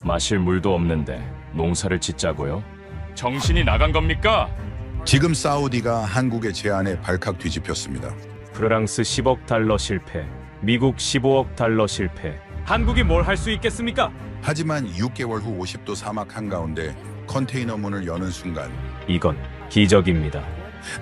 마실 물도 없는데 농사를 짓자고요? 정신이 나간 겁니까? 지금 사우디가 한국의 제안에 발칵 뒤집혔습니다. 프랑스 10억 달러 실패, 미국 15억 달러 실패. 한국이 뭘 할 수 있겠습니까? 하지만 6개월 후 50도 사막 한가운데 컨테이너 문을 여는 순간 이건 기적입니다.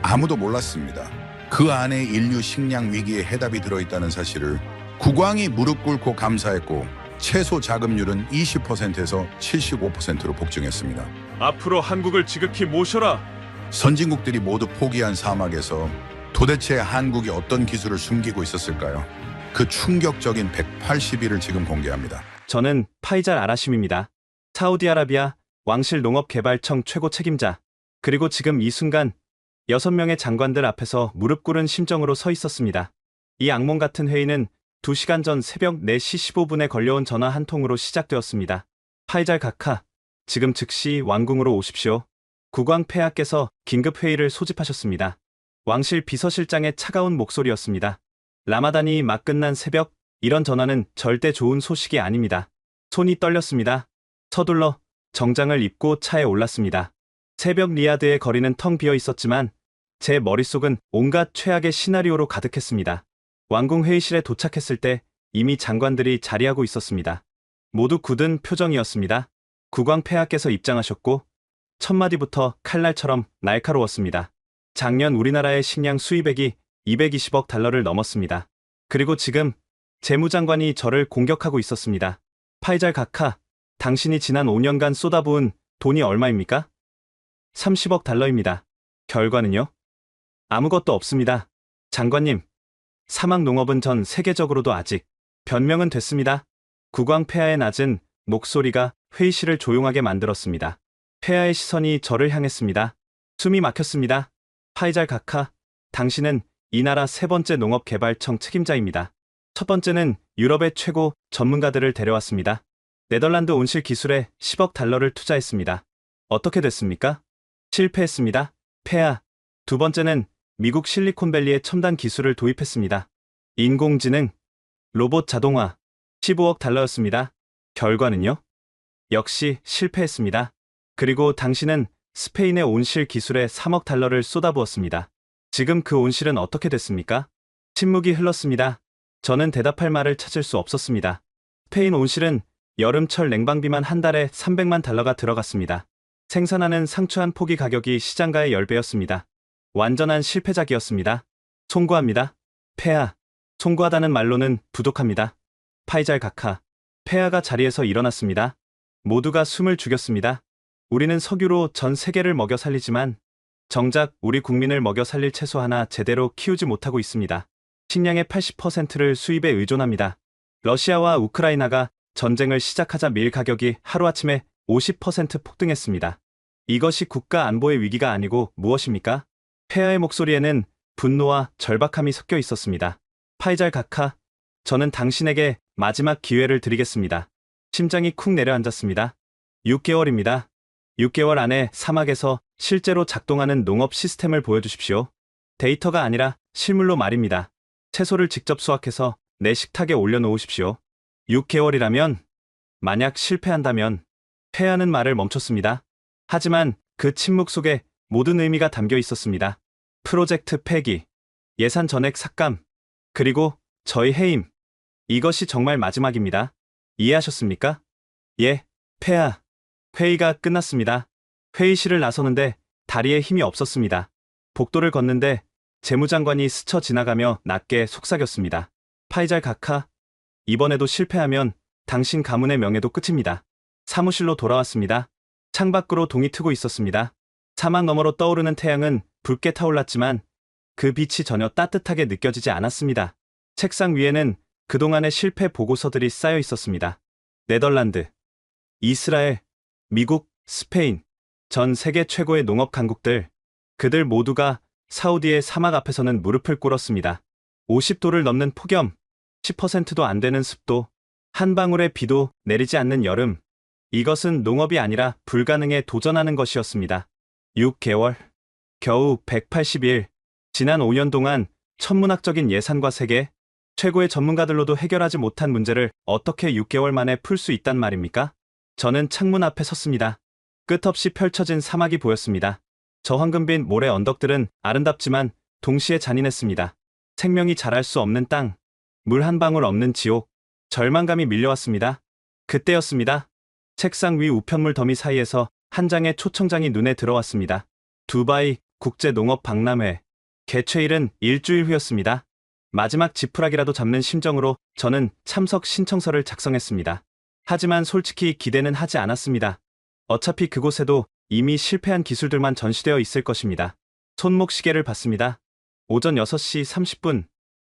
아무도 몰랐습니다. 그 안에 인류 식량 위기의 해답이 들어있다는 사실을 국왕이 무릎 꿇고 감사했고 채소 자급률은 20%에서 75%로 폭증했습니다. 앞으로 한국을 지극히 모셔라. 선진국들이 모두 포기한 사막에서 도대체 한국이 어떤 기술을 숨기고 있었을까요? 그 충격적인 180일을 지금 공개합니다. 저는 파이잘 아라심입니다. 사우디아라비아 왕실 농업개발청 최고 책임자. 그리고 지금 이 순간 6명의 장관들 앞에서 무릎 꿇은 심정으로 서 있었습니다. 이 악몽 같은 회의는 2시간 전 새벽 4시 15분에 걸려온 전화 한 통으로 시작되었습니다. 파이잘 카카, 지금 즉시 왕궁으로 오십시오. 국왕 폐하께서 긴급 회의를 소집하셨습니다. 왕실 비서실장의 차가운 목소리였습니다. 라마단이 막 끝난 새벽, 이런 전화는 절대 좋은 소식이 아닙니다. 손이 떨렸습니다. 서둘러 정장을 입고 차에 올랐습니다. 새벽 리야드의 거리는 텅 비어 있었지만 제 머릿속은 온갖 최악의 시나리오로 가득했습니다. 왕궁 회의실에 도착했을 때 이미 장관들이 자리하고 있었습니다. 모두 굳은 표정이었습니다. 국왕 폐하께서 입장하셨고 첫마디부터 칼날처럼 날카로웠습니다. 작년 우리나라의 식량 수입액이 220억 달러를 넘었습니다. 그리고 지금 재무장관이 저를 공격하고 있었습니다. 파이잘 카카, 당신이 지난 5년간 쏟아부은 돈이 얼마입니까? 30억 달러입니다. 결과는요? 아무것도 없습니다. 장관님, 사막 농업은 전 세계적으로도 아직 변명은 됐습니다. 국왕 폐하의 낮은 목소리가 회의실을 조용하게 만들었습니다. 폐하의 시선이 저를 향했습니다. 숨이 막혔습니다. 파이잘 카카, 당신은 이 나라 3번째 농업개발청 책임자입니다. 첫 번째는 유럽의 최고 전문가들을 데려왔습니다. 네덜란드 온실 기술에 10억 달러를 투자했습니다. 어떻게 됐습니까? 실패했습니다. 폐하. 두 번째는 미국 실리콘밸리의 첨단 기술을 도입했습니다. 인공지능, 로봇 자동화, 15억 달러였습니다. 결과는요? 역시 실패했습니다. 그리고 당신은 스페인의 온실 기술에 3억 달러를 쏟아부었습니다. 지금 그 온실은 어떻게 됐습니까? 침묵이 흘렀습니다. 저는 대답할 말을 찾을 수 없었습니다. 스페인 온실은 여름철 냉방비만 한 달에 300만 달러가 들어갔습니다. 생산하는 상추 한 포기 가격이 시장가의 10배였습니다. 완전한 실패작이었습니다. 송구합니다. 폐하. 송구하다는 말로는 부족합니다. 파이잘 카카. 폐하가 자리에서 일어났습니다. 모두가 숨을 죽였습니다. 우리는 석유로 전 세계를 먹여 살리지만 정작 우리 국민을 먹여 살릴 채소 하나 제대로 키우지 못하고 있습니다. 식량의 80%를 수입에 의존합니다. 러시아와 우크라이나가 전쟁을 시작하자 밀 가격이 하루아침에 50% 폭등했습니다. 이것이 국가 안보의 위기가 아니고 무엇입니까? 폐하의 목소리에는 분노와 절박함이 섞여 있었습니다. 파이잘 카카, 저는 당신에게 마지막 기회를 드리겠습니다. 심장이 쿵 내려앉았습니다. 6개월입니다. 6개월 안에 사막에서 실제로 작동하는 농업 시스템을 보여주십시오. 데이터가 아니라 실물로 말입니다. 채소를 직접 수확해서 내 식탁에 올려놓으십시오. 6개월이라면, 만약 실패한다면, 폐하는 말을 멈췄습니다. 하지만 그 침묵 속에 모든 의미가 담겨 있었습니다. 프로젝트 폐기, 예산 전액 삭감, 그리고 저희 해임. 이것이 정말 마지막입니다. 이해하셨습니까? 예, 폐하. 회의가 끝났습니다. 회의실을 나서는데 다리에 힘이 없었습니다. 복도를 걷는데 재무장관이 스쳐 지나가며 낮게 속삭였습니다. 파이잘 카카, 이번에도 실패하면 당신 가문의 명예도 끝입니다. 사무실로 돌아왔습니다. 창밖으로 동이 트고 있었습니다. 사막 너머로 떠오르는 태양은 붉게 타올랐지만 그 빛이 전혀 따뜻하게 느껴지지 않았습니다. 책상 위에는 그동안의 실패 보고서들이 쌓여 있었습니다. 네덜란드, 이스라엘, 미국, 스페인, 전 세계 최고의 농업 강국들, 그들 모두가 사우디의 사막 앞에서는 무릎을 꿇었습니다. 50도를 넘는 폭염, 10%도 안 되는 습도, 한 방울의 비도 내리지 않는 여름. 이것은 농업이 아니라 불가능에 도전하는 것이었습니다. 6개월, 겨우 180일, 지난 5년 동안 천문학적인 예산과 세계 최고의 전문가들로도 해결하지 못한 문제를 어떻게 6개월 만에 풀 수 있단 말입니까? 저는 창문 앞에 섰습니다. 끝없이 펼쳐진 사막이 보였습니다. 저 황금빛 모래 언덕들은 아름답지만 동시에 잔인했습니다. 생명이 자랄 수 없는 땅, 물 한 방울 없는 지옥, 절망감이 밀려왔습니다. 그때였습니다. 책상 위 우편물 더미 사이에서 한 장의 초청장이 눈에 들어왔습니다. 두바이 국제농업박람회. 개최일은 일주일 후였습니다. 마지막 지푸라기라도 잡는 심정으로 저는 참석 신청서를 작성했습니다. 하지만 솔직히 기대는 하지 않았습니다. 어차피 그곳에도 이미 실패한 기술들만 전시되어 있을 것입니다. 손목 시계를 봤습니다. 오전 6시 30분.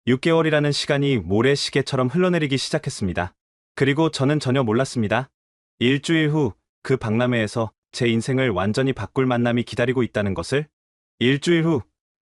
6개월이라는 시간이 모래시계처럼 흘러내리기 시작했습니다. 그리고 저는 전혀 몰랐습니다. 일주일 후 그 박람회에서 제 인생을 완전히 바꿀 만남이 기다리고 있다는 것을. 일주일 후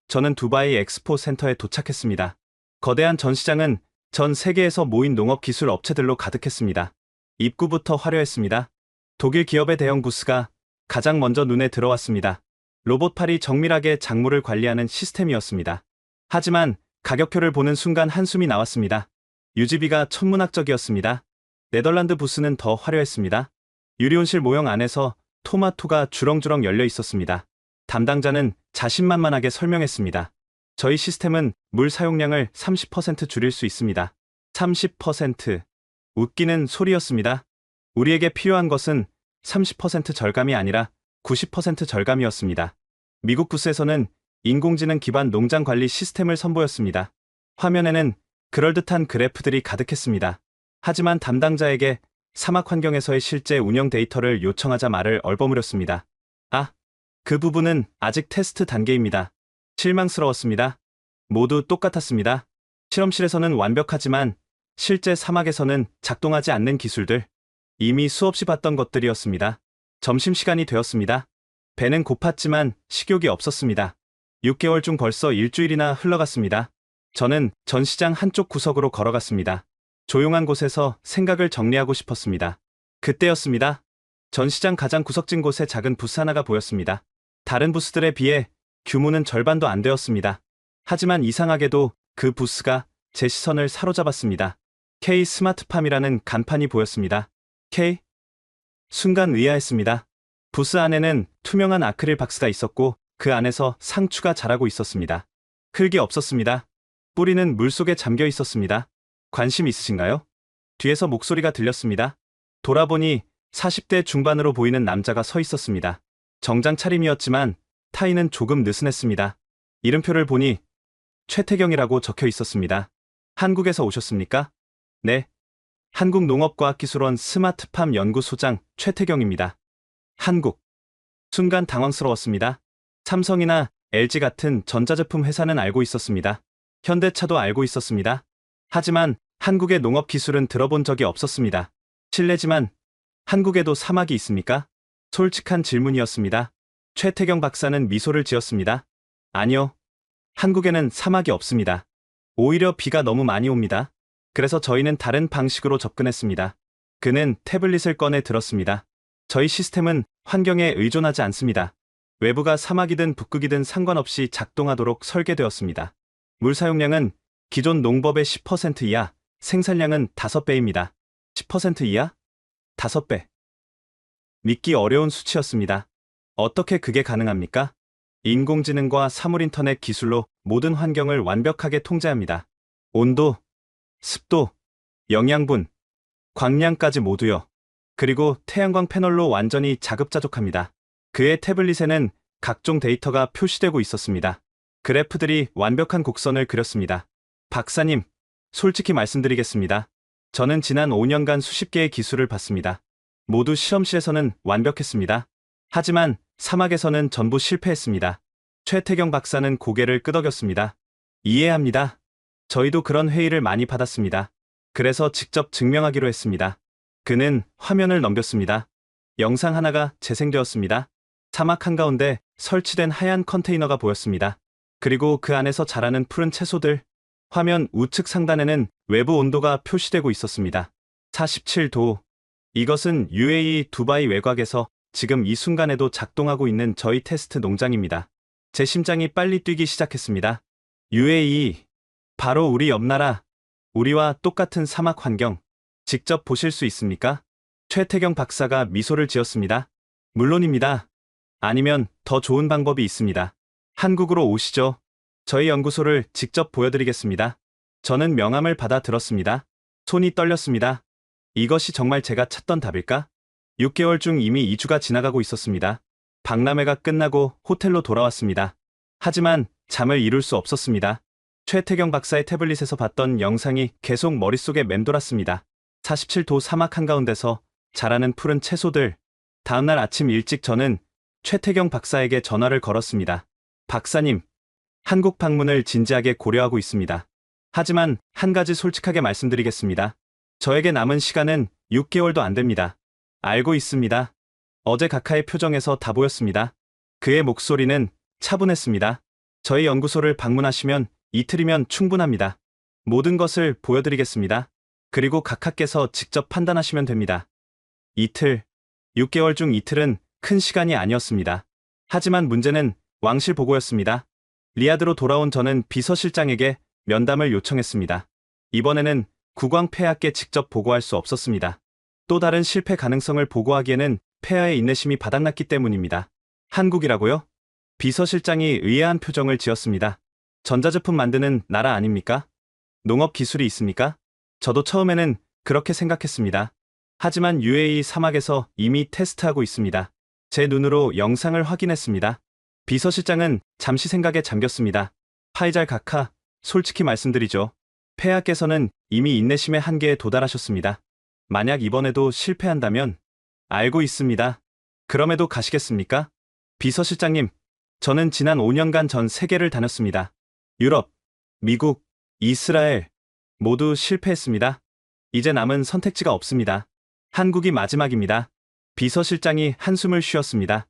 저는 두바이 엑스포 센터에 도착했습니다. 거대한 전시장은 전 세계에서 모인 농업기술 업체들로 가득했습니다. 입구부터 화려했습니다. 독일 기업의 대형 부스가 가장 먼저 눈에 들어왔습니다. 로봇팔이 정밀하게 작물을 관리하는 시스템이었습니다. 하지만 가격표를 보는 순간 한숨이 나왔습니다. 유지비가 천문학적이었습니다. 네덜란드 부스는 더 화려했습니다. 유리온실 모형 안에서 토마토가 주렁주렁 열려 있었습니다. 담당자는 자신만만하게 설명했습니다. 저희 시스템은 물 사용량을 30% 줄일 수 있습니다. 30%. 웃기는 소리였습니다. 우리에게 필요한 것은 30% 절감이 아니라 90% 절감이었습니다. 미국 부스에서는 인공지능 기반 농장 관리 시스템을 선보였습니다. 화면에는 그럴듯한 그래프들이 가득했습니다. 하지만 담당자에게 사막 환경에서의 실제 운영 데이터를 요청하자 말을 얼버무렸습니다. 아, 그 부분은 아직 테스트 단계입니다. 실망스러웠습니다. 모두 똑같았습니다. 실험실에서는 완벽하지만 실제 사막에서는 작동하지 않는 기술들. 이미 수없이 봤던 것들이었습니다. 점심시간이 되었습니다. 배는 고팠지만 식욕이 없었습니다. 6개월 중 벌써 일주일이나 흘러갔습니다. 저는 전시장 한쪽 구석으로 걸어갔습니다. 조용한 곳에서 생각을 정리하고 싶었습니다. 그때였습니다. 전시장 가장 구석진 곳에 작은 부스 하나가 보였습니다. 다른 부스들에 비해 규모는 절반도 안 되었습니다. 하지만 이상하게도 그 부스가 제 시선을 사로잡았습니다. K 스마트팜이라는 간판이 보였습니다. K? 순간 의아했습니다. 부스 안에는 투명한 아크릴 박스가 있었고 그 안에서 상추가 자라고 있었습니다. 흙이 없었습니다. 뿌리는 물속에 잠겨 있었습니다. 관심 있으신가요? 뒤에서 목소리가 들렸습니다. 돌아보니 40대 중반으로 보이는 남자가 서 있었습니다. 정장 차림이었지만 타이는 조금 느슨했습니다. 이름표를 보니 최태경이라고 적혀 있었습니다. 한국에서 오셨습니까? 네. 한국농업과학기술원 스마트팜 연구소장 최태경입니다. 한국. 순간 당황스러웠습니다. 삼성이나 LG 같은 전자제품 회사는 알고 있었습니다. 현대차도 알고 있었습니다. 하지만 한국의 농업기술은 들어본 적이 없었습니다. 실례지만 한국에도 사막이 있습니까? 솔직한 질문이었습니다. 최태경 박사는 미소를 지었습니다. 아니요. 한국에는 사막이 없습니다. 오히려 비가 너무 많이 옵니다. 그래서 저희는 다른 방식으로 접근했습니다. 그는 태블릿을 꺼내 들었습니다. 저희 시스템은 환경에 의존하지 않습니다. 외부가 사막이든 북극이든 상관없이 작동하도록 설계되었습니다. 물 사용량은 기존 농법의 10% 이하, 생산량은 5배입니다. 10% 이하? 5배. 믿기 어려운 수치였습니다. 어떻게 그게 가능합니까? 인공지능과 사물인터넷 기술로 모든 환경을 완벽하게 통제합니다. 온도, 습도, 영양분, 광량까지 모두요. 그리고 태양광 패널로 완전히 자급자족합니다. 그의 태블릿에는 각종 데이터가 표시되고 있었습니다. 그래프들이 완벽한 곡선을 그렸습니다. 박사님, 솔직히 말씀드리겠습니다. 저는 지난 5년간 수십 개의 기술을 봤습니다. 모두 실험실에서는 완벽했습니다. 하지만 사막에서는 전부 실패했습니다. 최태경 박사는 고개를 끄덕였습니다. 이해합니다. 저희도 그런 회의를 많이 받았습니다. 그래서 직접 증명하기로 했습니다. 그는 화면을 넘겼습니다. 영상 하나가 재생되었습니다. 사막 한가운데 설치된 하얀 컨테이너가 보였습니다. 그리고 그 안에서 자라는 푸른 채소들. 화면 우측 상단에는 외부 온도가 표시되고 있었습니다. 47도. 이것은 UAE 두바이 외곽에서 지금 이 순간에도 작동하고 있는 저희 테스트 농장입니다. 제 심장이 빨리 뛰기 시작했습니다. UAE. 바로 우리 옆나라. 우리와 똑같은 사막 환경. 직접 보실 수 있습니까? 최태경 박사가 미소를 지었습니다. 물론입니다. 아니면 더 좋은 방법이 있습니다. 한국으로 오시죠. 저희 연구소를 직접 보여드리겠습니다. 저는 명함을 받아 들었습니다. 손이 떨렸습니다. 이것이 정말 제가 찾던 답일까? 6개월 중 이미 2주가 지나가고 있었습니다. 박람회가 끝나고 호텔로 돌아왔습니다. 하지만 잠을 이룰 수 없었습니다. 최태경 박사의 태블릿에서 봤던 영상이 계속 머릿속에 맴돌았습니다. 47도 사막 한가운데서 자라는 푸른 채소들. 다음날 아침 일찍 저는 최태경 박사에게 전화를 걸었습니다. 박사님, 한국 방문을 진지하게 고려하고 있습니다. 하지만 한 가지 솔직하게 말씀드리겠습니다. 저에게 남은 시간은 6개월도 안 됩니다. 알고 있습니다. 어제 카카의 표정에서 다 보였습니다. 그의 목소리는 차분했습니다. 저희 연구소를 방문하시면 이틀이면 충분합니다. 모든 것을 보여드리겠습니다. 그리고 각하께서 직접 판단하시면 됩니다. 이틀, 6개월 중 이틀은 큰 시간이 아니었습니다. 하지만 문제는 왕실 보고였습니다. 리야드로 돌아온 저는 비서실장에게 면담을 요청했습니다. 이번에는 국왕 폐하께 직접 보고할 수 없었습니다. 또 다른 실패 가능성을 보고하기에는 폐하의 인내심이 바닥났기 때문입니다. 한국이라고요? 비서실장이 의아한 표정을 지었습니다. 전자제품 만드는 나라 아닙니까? 농업 기술이 있습니까? 저도 처음에는 그렇게 생각했습니다. 하지만 UAE 사막에서 이미 테스트하고 있습니다. 제 눈으로 영상을 확인했습니다. 비서실장은 잠시 생각에 잠겼습니다. 파이잘 각하, 솔직히 말씀드리죠. 폐하께서는 이미 인내심의 한계에 도달하셨습니다. 만약 이번에도 실패한다면 알고 있습니다. 그럼에도 가시겠습니까? 비서실장님, 저는 지난 5년간 전 세계를 다녔습니다. 유럽, 미국, 이스라엘 모두 실패했습니다. 이제 남은 선택지가 없습니다. 한국이 마지막입니다. 비서실장이 한숨을 쉬었습니다.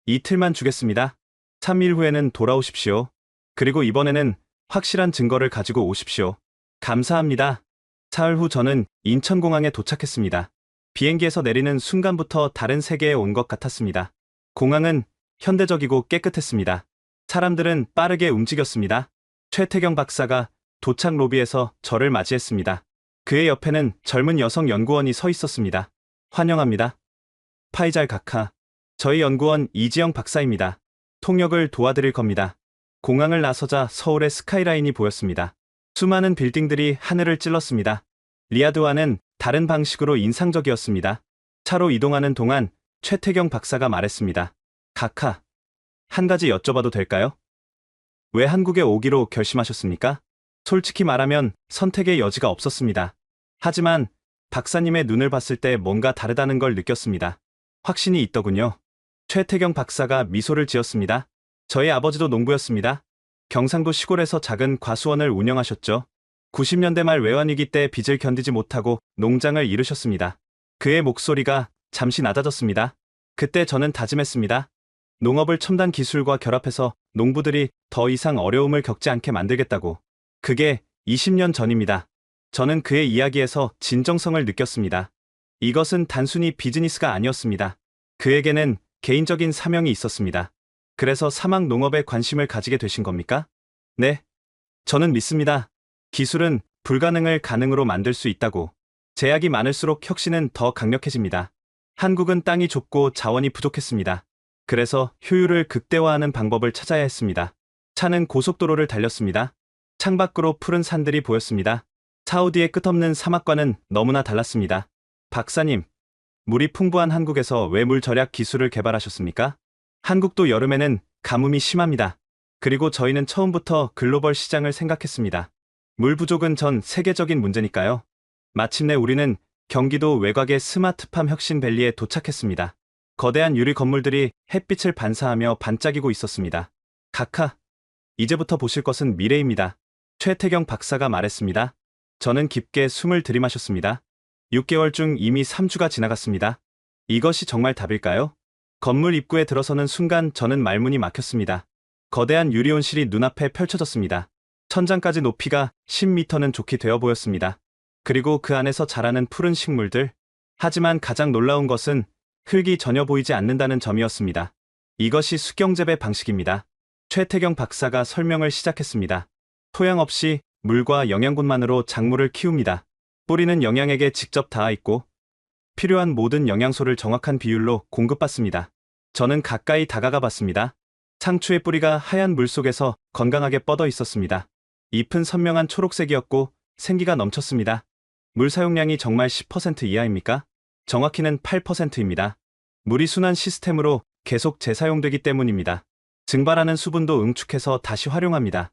이틀만 주겠습니다. 3일 후에는 돌아오십시오. 그리고 이번에는 확실한 증거를 가지고 오십시오. 감사합니다. 사흘 후 저는 인천공항에 도착했습니다. 비행기에서 내리는 순간부터 다른 세계에 온 것 같았습니다. 공항은 현대적이고 깨끗했습니다. 사람들은 빠르게 움직였습니다. 최태경 박사가 도착 로비에서 저를 맞이했습니다. 그의 옆에는 젊은 여성 연구원이 서 있었습니다. 환영합니다. 파이잘 각하, 저희 연구원 이지영 박사입니다. 통역을 도와드릴 겁니다. 공항을 나서자 서울의 스카이라인이 보였습니다. 수많은 빌딩들이 하늘을 찔렀습니다. 리야드와는 다른 방식으로 인상적이었습니다. 차로 이동하는 동안 최태경 박사가 말했습니다. 각하, 한 가지 여쭤봐도 될까요? 왜 한국에 오기로 결심하셨습니까? 솔직히 말하면 선택의 여지가 없었습니다. 하지만 박사님의 눈을 봤을 때 뭔가 다르다는 걸 느꼈습니다. 확신이 있더군요. 최태경 박사가 미소를 지었습니다. 저희 아버지도 농부였습니다. 경상도 시골에서 작은 과수원을 운영하셨죠. 90년대 말 외환위기 때 빚을 견디지 못하고 농장을 잃으셨습니다. 그의 목소리가 잠시 낮아졌습니다. 그때 저는 다짐했습니다. 농업을 첨단 기술과 결합해서 농부들이 더 이상 어려움을 겪지 않게 만들겠다고. 그게 20년 전입니다. 저는 그의 이야기에서 진정성을 느꼈습니다. 이것은 단순히 비즈니스가 아니었습니다. 그에게는 개인적인 사명이 있었습니다. 그래서 사막 농업에 관심을 가지게 되신 겁니까? 네. 저는 믿습니다. 기술은 불가능을 가능으로 만들 수 있다고. 제약이 많을수록 혁신은 더 강력해집니다. 한국은 땅이 좁고 자원이 부족했습니다. 그래서 효율을 극대화하는 방법을 찾아야 했습니다. 차는 고속도로를 달렸습니다. 창밖으로 푸른 산들이 보였습니다. 사우디의 끝없는 사막과는 너무나 달랐습니다. 박사님, 물이 풍부한 한국에서 왜 물 절약 기술을 개발하셨습니까? 한국도 여름에는 가뭄이 심합니다. 그리고 저희는 처음부터 글로벌 시장을 생각했습니다. 물 부족은 전 세계적인 문제니까요. 마침내 우리는 경기도 외곽의 스마트팜 혁신밸리에 도착했습니다. 거대한 유리 건물들이 햇빛을 반사하며 반짝이고 있었습니다. 각하, 이제부터 보실 것은 미래입니다. 최태경 박사가 말했습니다. 저는 깊게 숨을 들이마셨습니다. 6개월 중 이미 3주가 지나갔습니다. 이것이 정말 답일까요? 건물 입구에 들어서는 순간 저는 말문이 막혔습니다. 거대한 유리온실이 눈앞에 펼쳐졌습니다. 천장까지 높이가 10m는 좋게 되어 보였습니다. 그리고 그 안에서 자라는 푸른 식물들. 하지만 가장 놀라운 것은 흙이 전혀 보이지 않는다는 점이었습니다. 이것이 수경재배 방식입니다. 최태경 박사가 설명을 시작했습니다. 토양 없이 물과 영양분만으로 작물을 키웁니다. 뿌리는 영양에게 직접 닿아 있고 필요한 모든 영양소를 정확한 비율로 공급받습니다. 저는 가까이 다가가 봤습니다. 상추의 뿌리가 하얀 물 속에서 건강하게 뻗어 있었습니다. 잎은 선명한 초록색이었고 생기가 넘쳤습니다. 물 사용량이 정말 10% 이하입니까? 정확히는 8%입니다. 물이 순환 시스템으로 계속 재사용되기 때문입니다. 증발하는 수분도 응축해서 다시 활용합니다.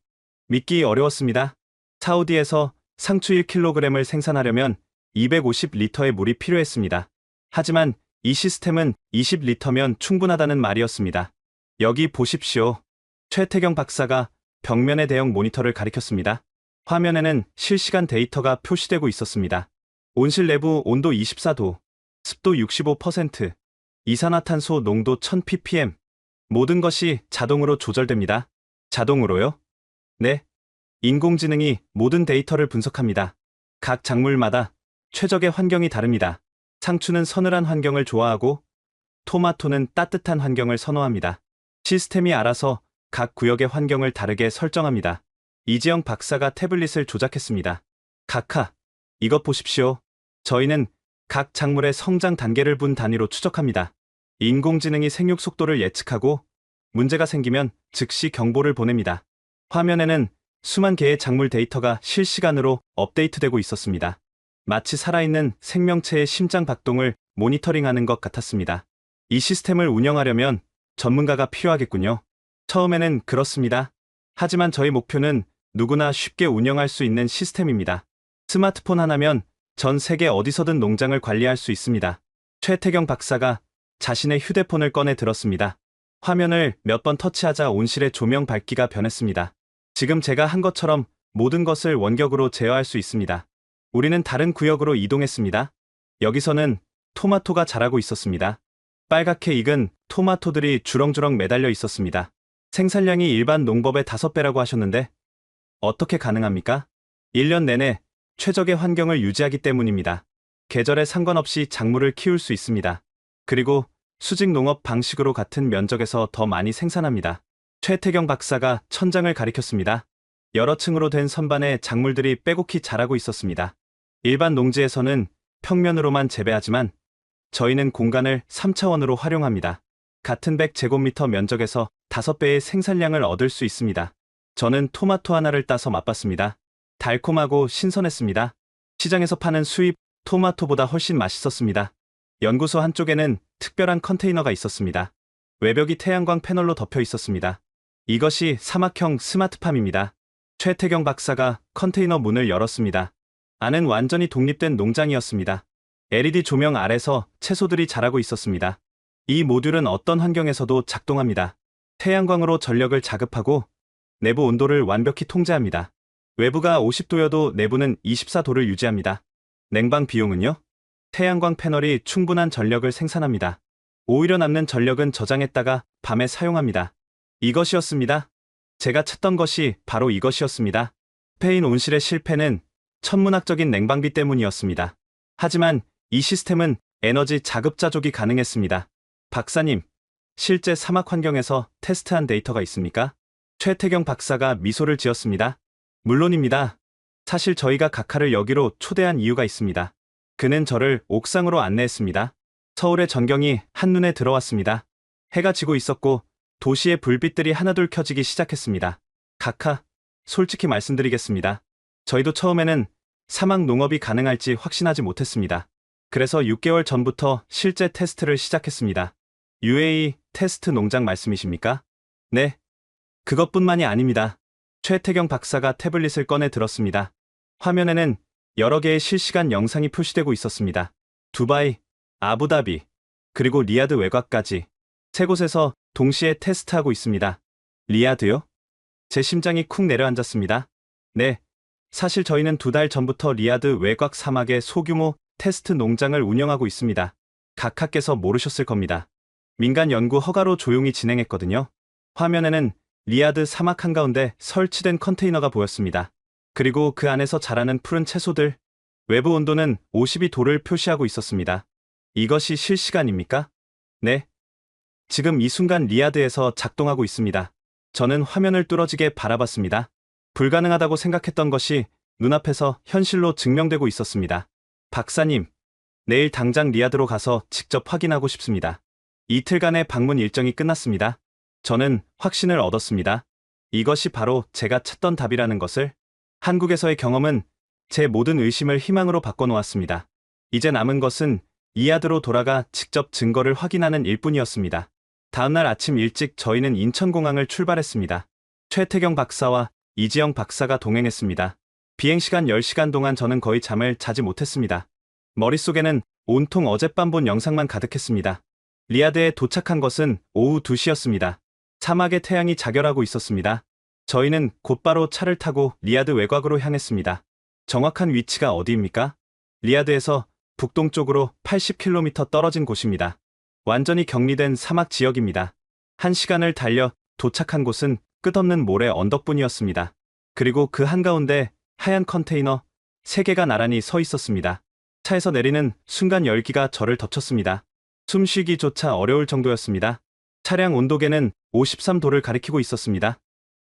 믿기 어려웠습니다. 사우디에서 상추 1kg을 생산하려면 250리터의 물이 필요했습니다. 하지만 이 시스템은 20리터면 충분하다는 말이었습니다. 여기 보십시오. 최태경 박사가 벽면의 대형 모니터를 가리켰습니다. 화면에는 실시간 데이터가 표시되고 있었습니다. 온실 내부 온도 24도, 습도 65%, 이산화탄소 농도 1000ppm. 모든 것이 자동으로 조절됩니다. 자동으로요? 네. 인공지능이 모든 데이터를 분석합니다. 각 작물마다 최적의 환경이 다릅니다. 상추는 서늘한 환경을 좋아하고 토마토는 따뜻한 환경을 선호합니다. 시스템이 알아서 각 구역의 환경을 다르게 설정합니다. 이지영 박사가 태블릿을 조작했습니다. 각하, 이것 보십시오. 저희는 각 작물의 성장 단계를 분 단위로 추적합니다. 인공지능이 생육 속도를 예측하고 문제가 생기면 즉시 경보를 보냅니다. 화면에는 수만 개의 작물 데이터가 실시간으로 업데이트되고 있었습니다. 마치 살아있는 생명체의 심장 박동을 모니터링하는 것 같았습니다. 이 시스템을 운영하려면 전문가가 필요하겠군요. 처음에는 그렇습니다. 하지만 저희 목표는 누구나 쉽게 운영할 수 있는 시스템입니다. 스마트폰 하나면 전 세계 어디서든 농장을 관리할 수 있습니다. 최태경 박사가 자신의 휴대폰을 꺼내 들었습니다. 화면을 몇 번 터치하자 온실의 조명 밝기가 변했습니다. 지금 제가 한 것처럼 모든 것을 원격으로 제어할 수 있습니다. 우리는 다른 구역으로 이동했습니다. 여기서는 토마토가 자라고 있었습니다. 빨갛게 익은 토마토들이 주렁주렁 매달려 있었습니다. 생산량이 일반 농법의 5배라고 하셨는데 어떻게 가능합니까? 1년 내내 최적의 환경을 유지하기 때문입니다. 계절에 상관없이 작물을 키울 수 있습니다. 그리고 수직 농업 방식으로 같은 면적에서 더 많이 생산합니다. 최태경 박사가 천장을 가리켰습니다. 여러 층으로 된 선반에 작물들이 빼곡히 자라고 있었습니다. 일반 농지에서는 평면으로만 재배하지만 저희는 공간을 3차원으로 활용합니다. 같은 100제곱미터 면적에서 5배의 생산량을 얻을 수 있습니다. 저는 토마토 하나를 따서 맛봤습니다. 달콤하고 신선했습니다. 시장에서 파는 수입 토마토보다 훨씬 맛있었습니다. 연구소 한쪽에는 특별한 컨테이너가 있었습니다. 외벽이 태양광 패널로 덮여 있었습니다. 이것이 사막형 스마트팜입니다. 최태경 박사가 컨테이너 문을 열었습니다. 안은 완전히 독립된 농장이었습니다. LED 조명 아래서 채소들이 자라고 있었습니다. 이 모듈은 어떤 환경에서도 작동합니다. 태양광으로 전력을 자급하고 내부 온도를 완벽히 통제합니다. 외부가 50도여도 내부는 24도를 유지합니다. 냉방 비용은요? 태양광 패널이 충분한 전력을 생산합니다. 오히려 남는 전력은 저장했다가 밤에 사용합니다. 이것이었습니다. 제가 찾던 것이 바로 이것이었습니다. 스페인 온실의 실패는 천문학적인 냉방비 때문이었습니다. 하지만 이 시스템은 에너지 자급자족이 가능했습니다. 박사님, 실제 사막 환경에서 테스트한 데이터가 있습니까? 최태경 박사가 미소를 지었습니다. 물론입니다. 사실 저희가 각하를 여기로 초대한 이유가 있습니다. 그는 저를 옥상으로 안내했습니다. 서울의 전경이 한눈에 들어왔습니다. 해가 지고 있었고 도시의 불빛들이 하나둘 켜지기 시작했습니다. 각하, 솔직히 말씀드리겠습니다. 저희도 처음에는 사막 농업이 가능할지 확신하지 못했습니다. 그래서 6개월 전부터 실제 테스트를 시작했습니다. UAE 테스트 농장 말씀이십니까? 네. 그것뿐만이 아닙니다. 최태경 박사가 태블릿을 꺼내 들었습니다. 화면에는 여러 개의 실시간 영상이 표시되고 있었습니다. 두바이, 아부다비, 그리고 리야드 외곽까지 세 곳에서 동시에 테스트하고 있습니다. 리야드요? 제 심장이 쿵 내려앉았습니다. 네. 사실 저희는 2달 전부터 리야드 외곽 사막에 소규모 테스트 농장을 운영하고 있습니다. 각하께서 모르셨을 겁니다. 민간 연구 허가로 조용히 진행했거든요. 화면에는 리야드 사막 한가운데 설치된 컨테이너가 보였습니다. 그리고 그 안에서 자라는 푸른 채소들, 외부 온도는 52도를 표시하고 있었습니다. 이것이 실시간입니까? 네. 지금 이 순간 리야드에서 작동하고 있습니다. 저는 화면을 뚫어지게 바라봤습니다. 불가능하다고 생각했던 것이 눈앞에서 현실로 증명되고 있었습니다. 박사님, 내일 당장 리야드로 가서 직접 확인하고 싶습니다. 이틀간의 방문 일정이 끝났습니다. 저는 확신을 얻었습니다. 이것이 바로 제가 찾던 답이라는 것을. 한국에서의 경험은 제 모든 의심을 희망으로 바꿔놓았습니다. 이제 남은 것은 리야드로 돌아가 직접 증거를 확인하는 일뿐이었습니다. 다음날 아침 일찍 저희는 인천공항을 출발했습니다. 최태경 박사와 이지영 박사가 동행했습니다. 비행시간 10시간 동안 저는 거의 잠을 자지 못했습니다. 머릿속에는 온통 어젯밤 본 영상만 가득했습니다. 리야드에 도착한 것은 오후 2시였습니다. 사막의 태양이 자결하고 있었습니다. 저희는 곧바로 차를 타고 리야드 외곽으로 향했습니다. 정확한 위치가 어디입니까? 리야드에서 북동쪽으로 80km 떨어진 곳입니다. 완전히 격리된 사막 지역입니다. 1시간을 달려 도착한 곳은 끝없는 모래 언덕뿐이었습니다. 그리고 그 한가운데 하얀 컨테이너 3개가 나란히 서 있었습니다. 차에서 내리는 순간 열기가 저를 덮쳤습니다. 숨쉬기조차 어려울 정도였습니다. 차량 온도계는 53도를 가리키고 있었습니다.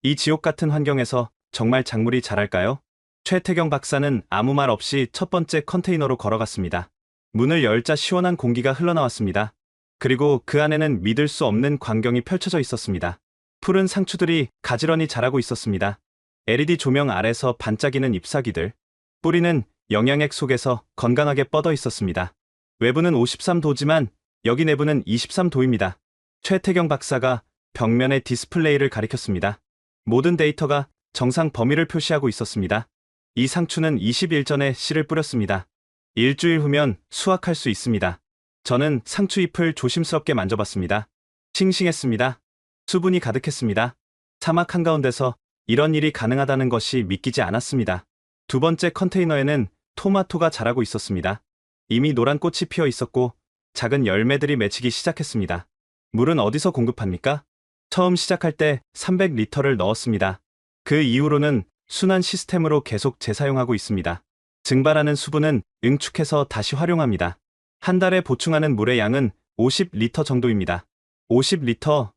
이 지옥 같은 환경에서 정말 작물이 자랄까요? 최태경 박사는 아무 말 없이 첫 번째 컨테이너로 걸어갔습니다. 문을 열자 시원한 공기가 흘러나왔습니다. 그리고 그 안에는 믿을 수 없는 광경이 펼쳐져 있었습니다. 푸른 상추들이 가지런히 자라고 있었습니다. LED 조명 아래서 반짝이는 잎사귀들, 뿌리는 영양액 속에서 건강하게 뻗어 있었습니다. 외부는 53도지만 여기 내부는 23도입니다. 최태경 박사가 벽면에 디스플레이를 가리켰습니다. 모든 데이터가 정상 범위를 표시하고 있었습니다. 이 상추는 20일 전에 씨를 뿌렸습니다. 일주일 후면 수확할 수 있습니다. 저는 상추 잎을 조심스럽게 만져봤습니다. 싱싱했습니다. 수분이 가득했습니다. 사막 한가운데서 이런 일이 가능하다는 것이 믿기지 않았습니다. 두 번째 컨테이너에는 토마토가 자라고 있었습니다. 이미 노란 꽃이 피어 있었고 작은 열매들이 맺히기 시작했습니다. 물은 어디서 공급합니까? 처음 시작할 때 300리터를 넣었습니다. 그 이후로는 순환 시스템으로 계속 재사용하고 있습니다. 증발하는 수분은 응축해서 다시 활용합니다. 한 달에 보충하는 물의 양은 50리터 정도입니다. 50리터.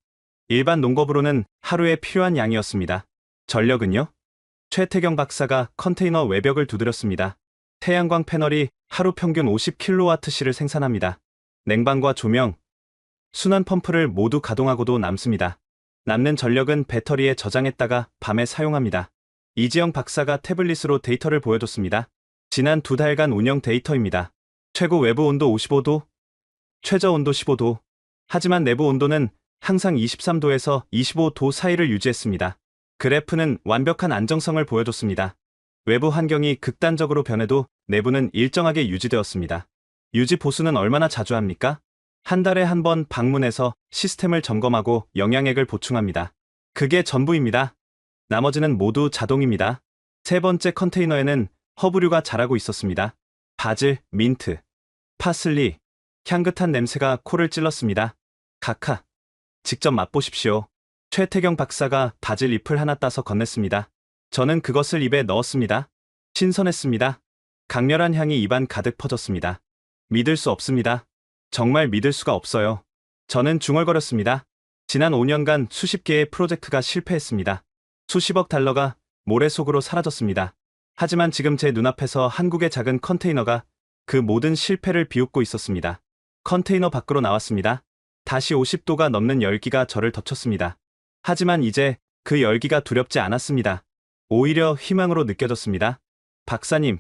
일반 농법으로는 하루에 필요한 양이었습니다. 전력은요? 최태경 박사가 컨테이너 외벽을 두드렸습니다. 태양광 패널이 하루 평균 50kWh를 생산합니다. 냉방과 조명, 순환 펌프를 모두 가동하고도 남습니다. 남는 전력은 배터리에 저장했다가 밤에 사용합니다. 이지영 박사가 태블릿으로 데이터를 보여줬습니다. 지난 2달간 운영 데이터입니다. 최고 외부 온도 55도, 최저 온도 15도. 하지만 내부 온도는 항상 23도에서 25도 사이를 유지했습니다. 그래프는 완벽한 안정성을 보여줬습니다. 외부 환경이 극단적으로 변해도 내부는 일정하게 유지되었습니다. 유지 보수는 얼마나 자주 합니까? 한 달에 한 번 방문해서 시스템을 점검하고 영양액을 보충합니다. 그게 전부입니다. 나머지는 모두 자동입니다. 세 번째 컨테이너에는 허브류가 자라고 있었습니다. 바질, 민트, 파슬리, 향긋한 냄새가 코를 찔렀습니다. 카카, 직접 맛보십시오. 최태경 박사가 바질 잎을 하나 따서 건넸습니다. 저는 그것을 입에 넣었습니다. 신선했습니다. 강렬한 향이 입안 가득 퍼졌습니다. 믿을 수 없습니다. 정말 믿을 수가 없어요. 저는 중얼거렸습니다. 지난 5년간 수십 개의 프로젝트가 실패했습니다. 수십억 달러가 모래 속으로 사라졌습니다. 하지만 지금 제 눈앞에서 한국의 작은 컨테이너가 그 모든 실패를 비웃고 있었습니다. 컨테이너 밖으로 나왔습니다. 다시 50도가 넘는 열기가 저를 덮쳤습니다. 하지만 이제 그 열기가 두렵지 않았습니다. 오히려 희망으로 느껴졌습니다. 박사님,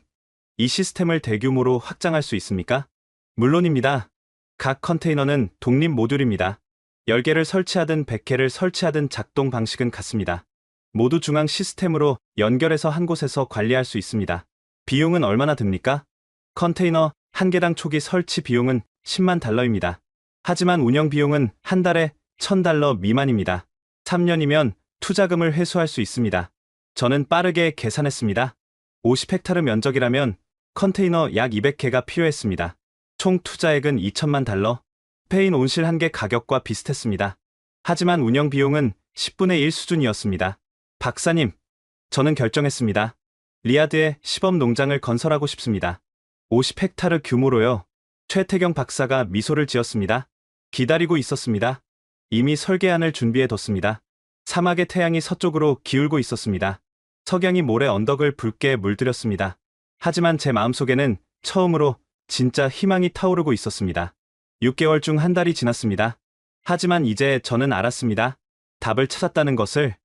이 시스템을 대규모로 확장할 수 있습니까? 물론입니다. 각 컨테이너는 독립 모듈입니다. 10개를 설치하든 100개를 설치하든 작동 방식은 같습니다. 모두 중앙 시스템으로 연결해서 한 곳에서 관리할 수 있습니다. 비용은 얼마나 듭니까? 컨테이너 한 개당 초기 설치 비용은 10만 달러입니다. 하지만 운영 비용은 한 달에 $1,000 미만입니다. 3년이면 투자금을 회수할 수 있습니다. 저는 빠르게 계산했습니다. 50헥타르 면적이라면 컨테이너 약 200개가 필요했습니다. 총 투자액은 $2,000만. 스페인 온실 1개 가격과 비슷했습니다. 하지만 운영 비용은 10분의 1 수준이었습니다. 박사님, 저는 결정했습니다. 리야드에 시범 농장을 건설하고 싶습니다. 50헥타르 규모로요. 최태경 박사가 미소를 지었습니다. 기다리고 있었습니다. 이미 설계안을 준비해뒀습니다. 사막의 태양이 서쪽으로 기울고 있었습니다. 석양이 모래 언덕을 붉게 물들였습니다. 하지만 제 마음속에는 처음으로 진짜 희망이 타오르고 있었습니다. 6개월 중 한 달이 지났습니다. 하지만 이제 저는 알았습니다. 답을 찾았다는 것을.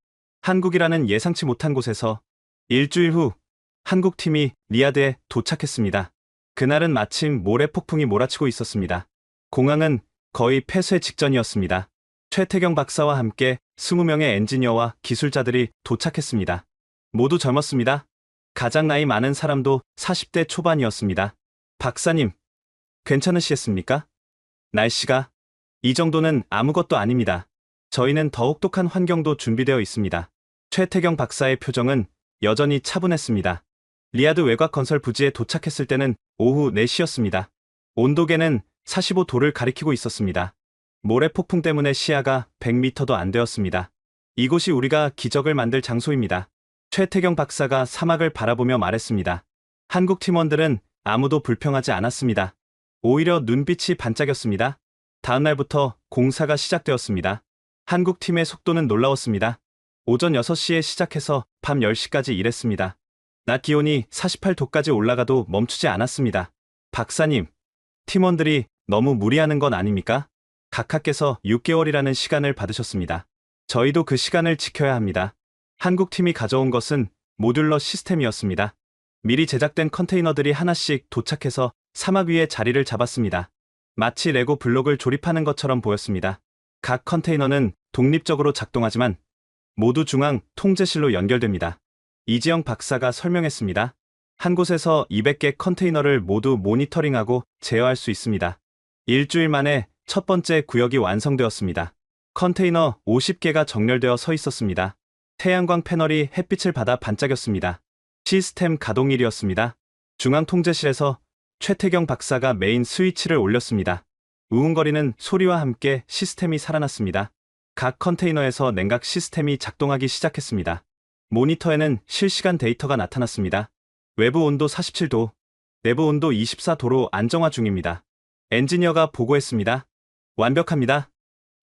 한국이라는 예상치 못한 곳에서 일주일 후 한국팀이 리야드에 도착했습니다. 그날은 마침 모래 폭풍이 몰아치고 있었습니다. 공항은 거의 폐쇄 직전이었습니다. 최태경 박사와 함께 20명의 엔지니어와 기술자들이 도착했습니다. 모두 젊었습니다. 가장 나이 많은 사람도 40대 초반이었습니다. 박사님, 괜찮으시겠습니까? 날씨가 이 정도는 아무것도 아닙니다. 저희는 더 혹독한 환경도 준비되어 있습니다. 최태경 박사의 표정은 여전히 차분했습니다. 리야드 외곽 건설 부지에 도착했을 때는 오후 4시였습니다. 온도계는 45도를 가리키고 있었습니다. 모래 폭풍 때문에 시야가 100m도 안 되었습니다. 이곳이 우리가 기적을 만들 장소입니다. 최태경 박사가 사막을 바라보며 말했습니다. 한국 팀원들은 아무도 불평하지 않았습니다. 오히려 눈빛이 반짝였습니다. 다음 날부터 공사가 시작되었습니다. 한국 팀의 속도는 놀라웠습니다. 오전 6시에 시작해서 밤 10시까지 일했습니다. 낮 기온이 48도까지 올라가도 멈추지 않았습니다. 박사님, 팀원들이 너무 무리하는 건 아닙니까? 각하께서 6개월이라는 시간을 받으셨습니다. 저희도 그 시간을 지켜야 합니다. 한국팀이 가져온 것은 모듈러 시스템이었습니다. 미리 제작된 컨테이너들이 하나씩 도착해서 사막 위에 자리를 잡았습니다. 마치 레고 블록을 조립하는 것처럼 보였습니다. 각 컨테이너는 독립적으로 작동하지만 모두 중앙 통제실로 연결됩니다. 이지영 박사가 설명했습니다. 한 곳에서 200개 컨테이너를 모두 모니터링하고 제어할 수 있습니다. 일주일 만에 첫 번째 구역이 완성되었습니다. 컨테이너 50개가 정렬되어 서 있었습니다. 태양광 패널이 햇빛을 받아 반짝였습니다. 시스템 가동일이었습니다. 중앙 통제실에서 최태경 박사가 메인 스위치를 올렸습니다. 우웅거리는 소리와 함께 시스템이 살아났습니다. 각 컨테이너에서 냉각 시스템이 작동하기 시작했습니다. 모니터에는 실시간 데이터가 나타났습니다. 외부 온도 47도, 내부 온도 24도로 안정화 중입니다. 엔지니어가 보고했습니다. 완벽합니다.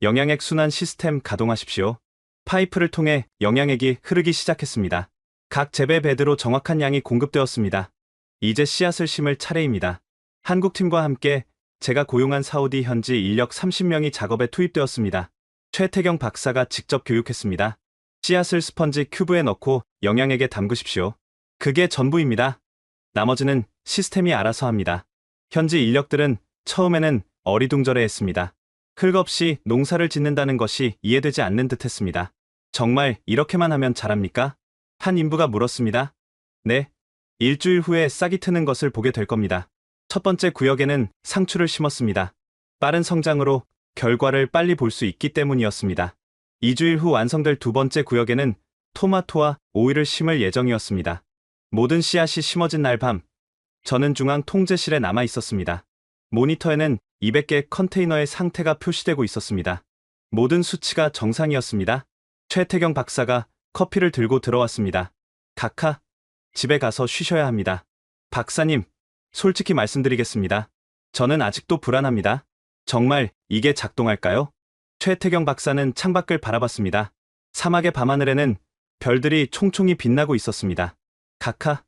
영양액 순환 시스템 가동하십시오. 파이프를 통해 영양액이 흐르기 시작했습니다. 각 재배 베드로 정확한 양이 공급되었습니다. 이제 씨앗을 심을 차례입니다. 한국팀과 함께 제가 고용한 사우디 현지 인력 30명이 작업에 투입되었습니다. 최태경 박사가 직접 교육했습니다. 씨앗을 스펀지 큐브에 넣고 영양액에 담그십시오. 그게 전부입니다. 나머지는 시스템이 알아서 합니다. 현지 인력들은 처음에는 어리둥절해했습니다. 흙 없이 농사를 짓는다는 것이 이해되지 않는 듯했습니다. 정말 이렇게만 하면 잘합니까? 한 인부가 물었습니다. 네. 일주일 후에 싹이 트는 것을 보게 될 겁니다. 첫 번째 구역에는 상추를 심었습니다. 빠른 성장으로 결과를 빨리 볼 수 있기 때문이었습니다. 2주일 후 완성될 두 번째 구역에는 토마토와 오이를 심을 예정이었습니다. 모든 씨앗이 심어진 날 밤, 저는 중앙 통제실에 남아 있었습니다. 모니터에는 200개 컨테이너의 상태가 표시되고 있었습니다. 모든 수치가 정상이었습니다. 최태경 박사가 커피를 들고 들어왔습니다. 각하, 집에 가서 쉬셔야 합니다. 박사님, 솔직히 말씀드리겠습니다. 저는 아직도 불안합니다. 정말 이게 작동할까요? 최태경 박사는 창밖을 바라봤습니다. 사막의 밤하늘에는 별들이 총총히 빛나고 있었습니다. 각하,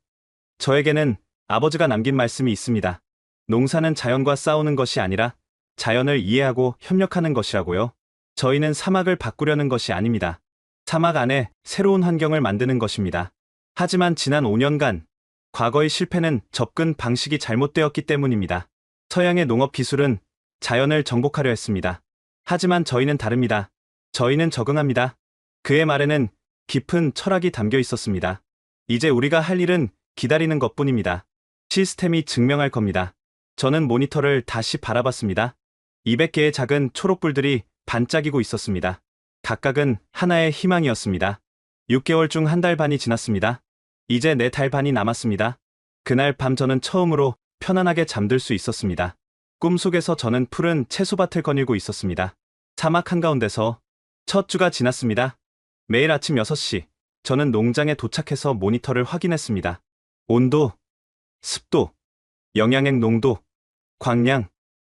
저에게는 아버지가 남긴 말씀이 있습니다. 농사는 자연과 싸우는 것이 아니라 자연을 이해하고 협력하는 것이라고요. 저희는 사막을 바꾸려는 것이 아닙니다. 사막 안에 새로운 환경을 만드는 것입니다. 하지만 지난 5년간 과거의 실패는 접근 방식이 잘못되었기 때문입니다. 서양의 농업 기술은 자연을 정복하려 했습니다. 하지만 저희는 다릅니다. 저희는 적응합니다. 그의 말에는 깊은 철학이 담겨 있었습니다. 이제 우리가 할 일은 기다리는 것뿐입니다. 시스템이 증명할 겁니다. 저는 모니터를 다시 바라봤습니다. 200개의 작은 초록불들이 반짝이고 있었습니다. 각각은 하나의 희망이었습니다. 6개월 중 한 달 반이 지났습니다. 이제 4달 반이 남았습니다. 그날 밤 저는 처음으로 편안하게 잠들 수 있었습니다. 꿈속에서 저는 푸른 채소밭을 거닐고 있었습니다. 사막 한가운데서 첫 주가 지났습니다. 매일 아침 6시, 저는 농장에 도착해서 모니터를 확인했습니다. 온도, 습도, 영양액 농도, 광량,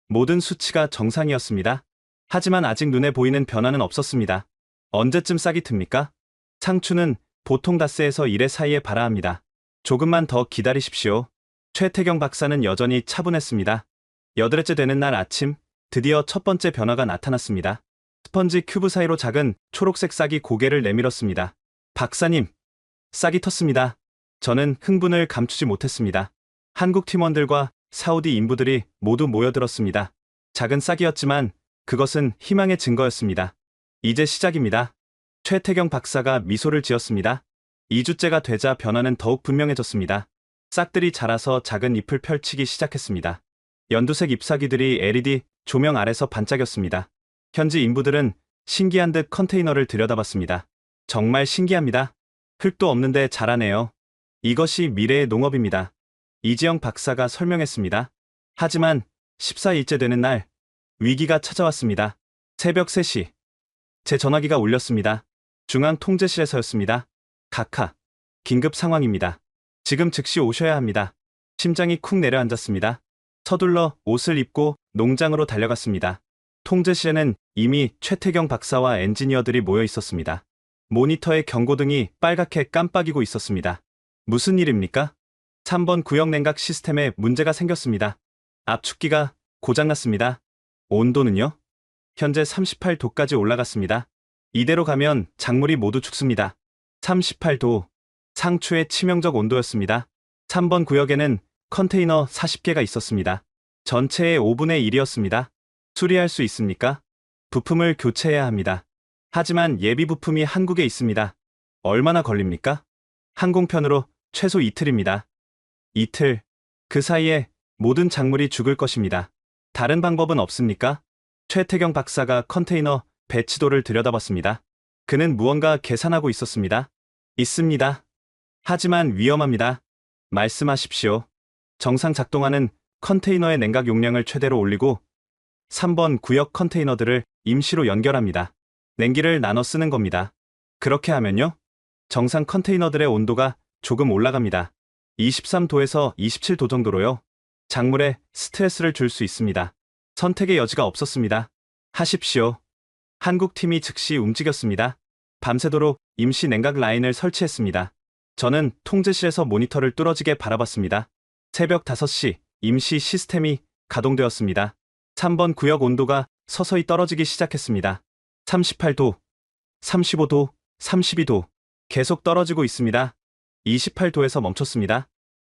모든 수치가 정상이었습니다. 하지만 아직 눈에 보이는 변화는 없었습니다. 언제쯤 싹이 틉니까? 상추는 보통 닷새에서 1회 사이에 발아합니다. 조금만 더 기다리십시오. 최태경 박사는 여전히 차분했습니다. 여덟째 되는 날 아침, 드디어 첫 번째 변화가 나타났습니다. 스펀지 큐브 사이로 작은 초록색 싹이 고개를 내밀었습니다. 박사님, 싹이 텄습니다. 저는 흥분을 감추지 못했습니다. 한국 팀원들과 사우디 인부들이 모두 모여들었습니다. 작은 싹이었지만 그것은 희망의 증거였습니다. 이제 시작입니다. 최태경 박사가 미소를 지었습니다. 2주째가 되자 변화는 더욱 분명해졌습니다. 싹들이 자라서 작은 잎을 펼치기 시작했습니다. 연두색 잎사귀들이 LED 조명 아래서 반짝였습니다. 현지 인부들은 신기한 듯 컨테이너를 들여다봤습니다. 정말 신기합니다. 흙도 없는데 자라네요. 이것이 미래의 농업입니다. 이지영 박사가 설명했습니다. 하지만 14일째 되는 날, 위기가 찾아왔습니다. 새벽 3시. 제 전화기가 울렸습니다. 중앙통제실에서였습니다. 각하, 긴급 상황입니다. 지금 즉시 오셔야 합니다. 심장이 쿵 내려앉았습니다. 서둘러 옷을 입고 농장으로 달려갔습니다. 통제실에는 이미 최태경 박사와 엔지니어들이 모여 있었습니다. 모니터의 경고등이 빨갛게 깜빡이고 있었습니다. 무슨 일입니까? 3번 구역 냉각 시스템에 문제가 생겼습니다. 압축기가 고장났습니다. 온도는요? 현재 38도까지 올라갔습니다. 이대로 가면 작물이 모두 죽습니다. 38도, 상추의 치명적 온도였습니다. 3번 구역에는 컨테이너 40개가 있었습니다. 전체의 5분의 1이었습니다. 수리할 수 있습니까? 부품을 교체해야 합니다. 하지만 예비 부품이 한국에 있습니다. 얼마나 걸립니까? 항공편으로 최소 이틀입니다. 이틀. 그 사이에 모든 작물이 죽을 것입니다. 다른 방법은 없습니까? 최태경 박사가 컨테이너 배치도를 들여다봤습니다. 그는 무언가 계산하고 있었습니다. 있습니다. 하지만 위험합니다. 말씀하십시오. 정상 작동하는 컨테이너의 냉각 용량을 최대로 올리고 3번 구역 컨테이너들을 임시로 연결합니다. 냉기를 나눠 쓰는 겁니다. 그렇게 하면요? 정상 컨테이너들의 온도가 조금 올라갑니다. 23도에서 27도 정도로요. 작물에 스트레스를 줄 수 있습니다. 선택의 여지가 없었습니다. 하십시오. 한국 팀이 즉시 움직였습니다. 밤새도록 임시 냉각 라인을 설치했습니다. 저는 통제실에서 모니터를 뚫어지게 바라봤습니다. 새벽 5시 임시 시스템이 가동되었습니다. 3번 구역 온도가 서서히 떨어지기 시작했습니다. 38도, 35도, 32도 계속 떨어지고 있습니다. 28도에서 멈췄습니다.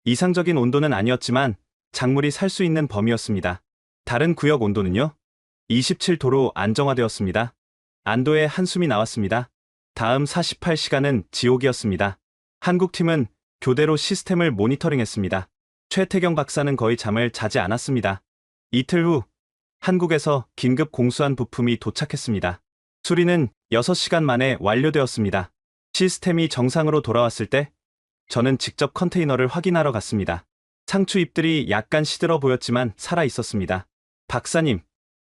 이상적인 온도는 아니었지만 작물이 살 수 있는 범위였습니다. 다른 구역 온도는요? 27도로 안정화되었습니다. 안도의 한숨이 나왔습니다. 다음 48시간은 지옥이었습니다. 한국팀은 교대로 시스템을 모니터링했습니다. 최태경 박사는 거의 잠을 자지 않았습니다. 이틀 후 한국에서 긴급 공수한 부품이 도착했습니다. 수리는 6시간 만에 완료되었습니다. 시스템이 정상으로 돌아왔을 때 저는 직접 컨테이너를 확인하러 갔습니다. 상추 잎들이 약간 시들어 보였지만 살아 있었습니다. 박사님,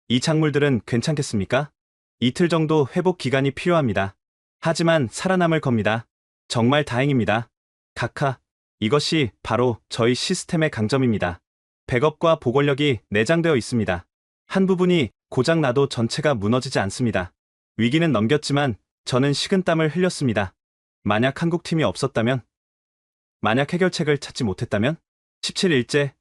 이 작물들은 괜찮겠습니까? 이틀 정도 회복 기간이 필요합니다. 하지만 살아남을 겁니다. 정말 다행입니다. 각하, 이것이 바로 저희 시스템의 강점입니다. 백업과 보골력이 내장되어 있습니다. 한 부분이 고장나도 전체가 무너지지 않습니다. 위기는 넘겼지만 저는 식은땀을 흘렸습니다. 만약 한국팀이 없었다면? 만약 해결책을 찾지 못했다면? 17일째,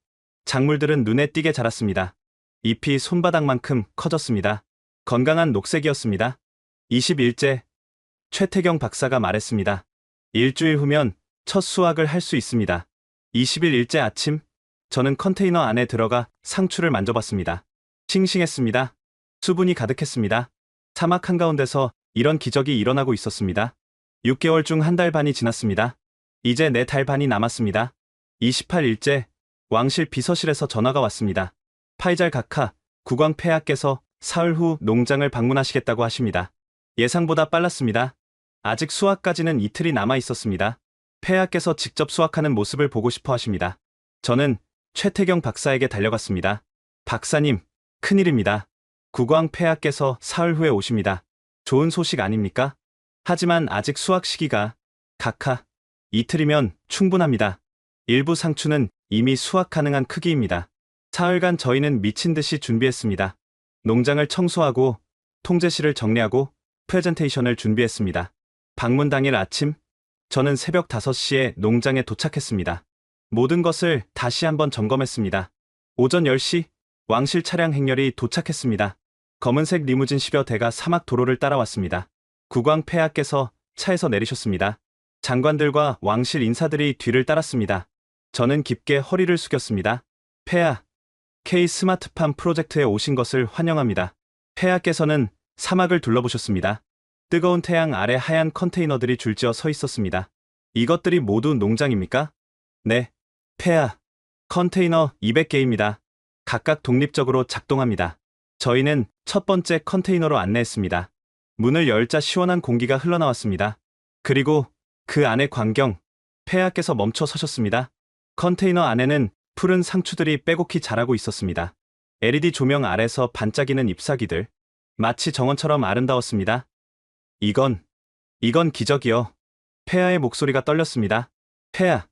작물들은 눈에 띄게 자랐습니다. 잎이 손바닥만큼 커졌습니다. 건강한 녹색이었습니다. 20일째, 최태경 박사가 말했습니다. 일주일 후면 첫 수확을 할 수 있습니다. 21일째 아침, 저는 컨테이너 안에 들어가 상추를 만져봤습니다. 싱싱했습니다. 수분이 가득했습니다. 사막 한가운데서 이런 기적이 일어나고 있었습니다. 6개월 중 한 달 반이 지났습니다. 이제 4달 반이 남았습니다. 28일째, 왕실 비서실에서 전화가 왔습니다. 파이잘 각하, 국왕 폐하께서 사흘 후 농장을 방문하시겠다고 하십니다. 예상보다 빨랐습니다. 아직 수확까지는 이틀이 남아 있었습니다. 폐하께서 직접 수확하는 모습을 보고 싶어 하십니다. 저는 최태경 박사에게 달려갔습니다. 박사님, 큰일입니다. 국왕 폐하께서 사흘 후에 오십니다. 좋은 소식 아닙니까? 하지만 아직 수확 시기가, 각하, 이틀이면 충분합니다. 일부 상추는 이미 수확 가능한 크기입니다. 사흘간 저희는 미친 듯이 준비했습니다. 농장을 청소하고 통제실을 정리하고 프레젠테이션을 준비했습니다. 방문 당일 아침, 저는 새벽 5시에 농장에 도착했습니다. 모든 것을 다시 한번 점검했습니다. 오전 10시 왕실 차량 행렬이 도착했습니다. 검은색 리무진 10여 대가 사막 도로를 따라왔습니다. 국왕 폐하께서 차에서 내리셨습니다. 장관들과 왕실 인사들이 뒤를 따랐습니다. 저는 깊게 허리를 숙였습니다. 폐하, K 스마트팜 프로젝트에 오신 것을 환영합니다. 폐하께서는 사막을 둘러보셨습니다. 뜨거운 태양 아래 하얀 컨테이너들이 줄지어 서 있었습니다. 이것들이 모두 농장입니까? 네, 폐하. 컨테이너 200개입니다. 각각 독립적으로 작동합니다. 저희는 첫 번째 컨테이너로 안내했습니다. 문을 열자 시원한 공기가 흘러나왔습니다. 그리고 그 안의 광경, 폐하께서 멈춰 서셨습니다. 컨테이너 안에는 푸른 상추들이 빼곡히 자라고 있었습니다. LED 조명 아래서 반짝이는 잎사귀들, 마치 정원처럼 아름다웠습니다. 이건 기적이요. 폐하의 목소리가 떨렸습니다. 폐하,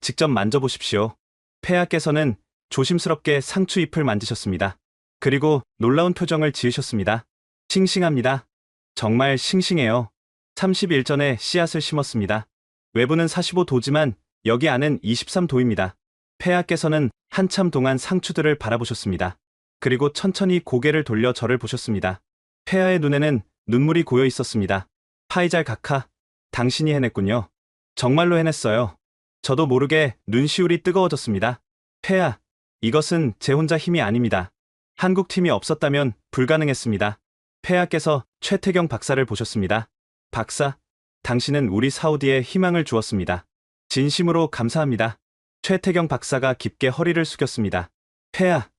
직접 만져보십시오. 폐하께서는 조심스럽게 상추 잎을 만지셨습니다. 그리고 놀라운 표정을 지으셨습니다. 싱싱합니다. 정말 싱싱해요. 30일 전에 씨앗을 심었습니다. 외부는 45도지만 여기 안은 23도입니다. 폐하께서는 한참 동안 상추들을 바라보셨습니다. 그리고 천천히 고개를 돌려 저를 보셨습니다. 폐하의 눈에는 눈물이 고여 있었습니다. 파이잘 각하, 당신이 해냈군요. 정말로 해냈어요. 저도 모르게 눈시울이 뜨거워졌습니다. 폐하, 이것은 제 혼자 힘이 아닙니다. 한국 팀이 없었다면 불가능했습니다. 폐하께서 최태경 박사를 보셨습니다. 박사, 당신은 우리 사우디에 희망을 주었습니다. 진심으로 감사합니다. 최태경 박사가 깊게 허리를 숙였습니다. 폐하,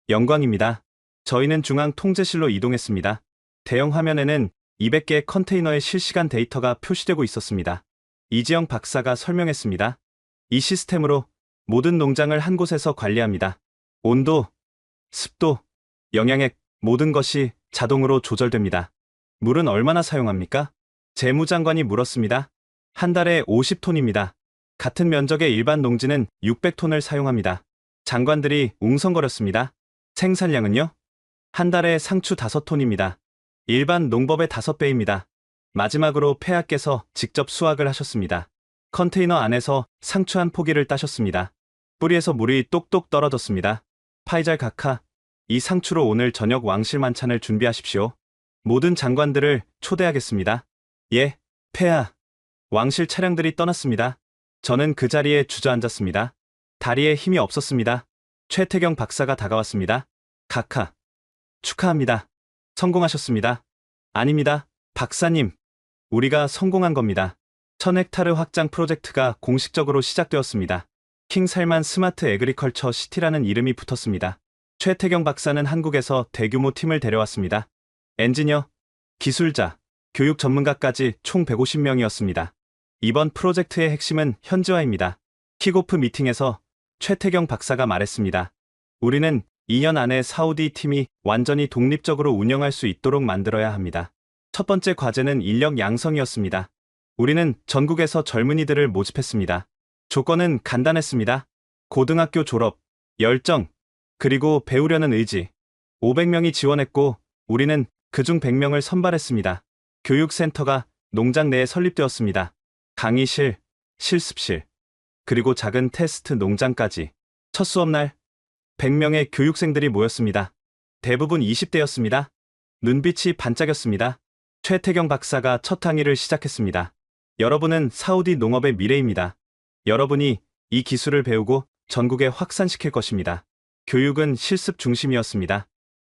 영광입니다. 저희는 중앙 통제실로 이동했습니다. 대형 화면에는 200개의 컨테이너의 실시간 데이터가 표시되고 있었습니다. 이지영 박사가 설명했습니다. 이 시스템으로 모든 농장을 한 곳에서 관리합니다. 온도, 습도, 영양액, 모든 것이 자동으로 조절됩니다. 물은 얼마나 사용합니까? 재무장관이 물었습니다. 한 달에 50톤입니다. 같은 면적의 일반 농지는 600톤을 사용합니다. 장관들이 웅성거렸습니다. 생산량은요? 한 달에 상추 5톤입니다. 일반 농법의 5배입니다. 마지막으로 폐하께서 직접 수확을 하셨습니다. 컨테이너 안에서 상추 한 포기를 따셨습니다. 뿌리에서 물이 똑똑 떨어졌습니다. 파이잘 각하, 이 상추로 오늘 저녁 왕실 만찬을 준비하십시오. 모든 장관들을 초대하겠습니다. 예, 폐하. 왕실 차량들이 떠났습니다. 저는 그 자리에 주저앉았습니다. 다리에 힘이 없었습니다. 최태경 박사가 다가왔습니다. 각하, 축하합니다. 성공하셨습니다. 아닙니다, 박사님. 우리가 성공한 겁니다. 1000헥타르 확장 프로젝트가 공식적으로 시작되었습니다. 킹살만 스마트 에그리컬처 시티라는 이름이 붙었습니다. 최태경 박사는 한국에서 대규모 팀을 데려왔습니다. 엔지니어, 기술자, 교육 전문가까지 총 150명이었습니다. 이번 프로젝트의 핵심은 현지화입니다. 킥오프 미팅에서 최태경 박사가 말했습니다. 우리는 2년 안에 사우디 팀이 완전히 독립적으로 운영할 수 있도록 만들어야 합니다. 첫 번째 과제는 인력 양성이었습니다. 우리는 전국에서 젊은이들을 모집했습니다. 조건은 간단했습니다. 고등학교 졸업, 열정, 그리고 배우려는 의지. 500명이 지원했고 우리는 그중 100명을 선발했습니다. 교육센터가 농장 내에 설립되었습니다. 강의실, 실습실, 그리고 작은 테스트 농장까지. 첫 수업날 100명의 교육생들이 모였습니다. 대부분 20대였습니다. 눈빛이 반짝였습니다. 최태경 박사가 첫 항의를 시작했습니다. 여러분은 사우디 농업의 미래입니다. 여러분이 이 기술을 배우고 전국에 확산시킬 것입니다. 교육은 실습 중심이었습니다.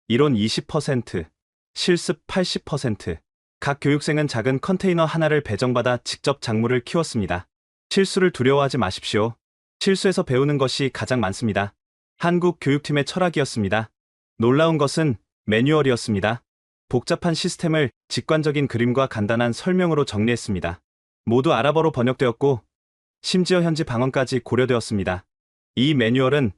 이론 20%, 실습 80%. 각 교육생은 작은 컨테이너 하나를 배정받아 직접 작물을 키웠습니다. 실수를 두려워하지 마십시오. 실수에서 배우는 것이 가장 많습니다. 한국 교육팀의 철학이었습니다. 놀라운 것은 매뉴얼이었습니다. 복잡한 시스템을 직관적인 그림과 간단한 설명으로 정리했습니다. 모두 아랍어로 번역되었고 심지어 현지 방언까지 고려되었습니다. 이 매뉴얼은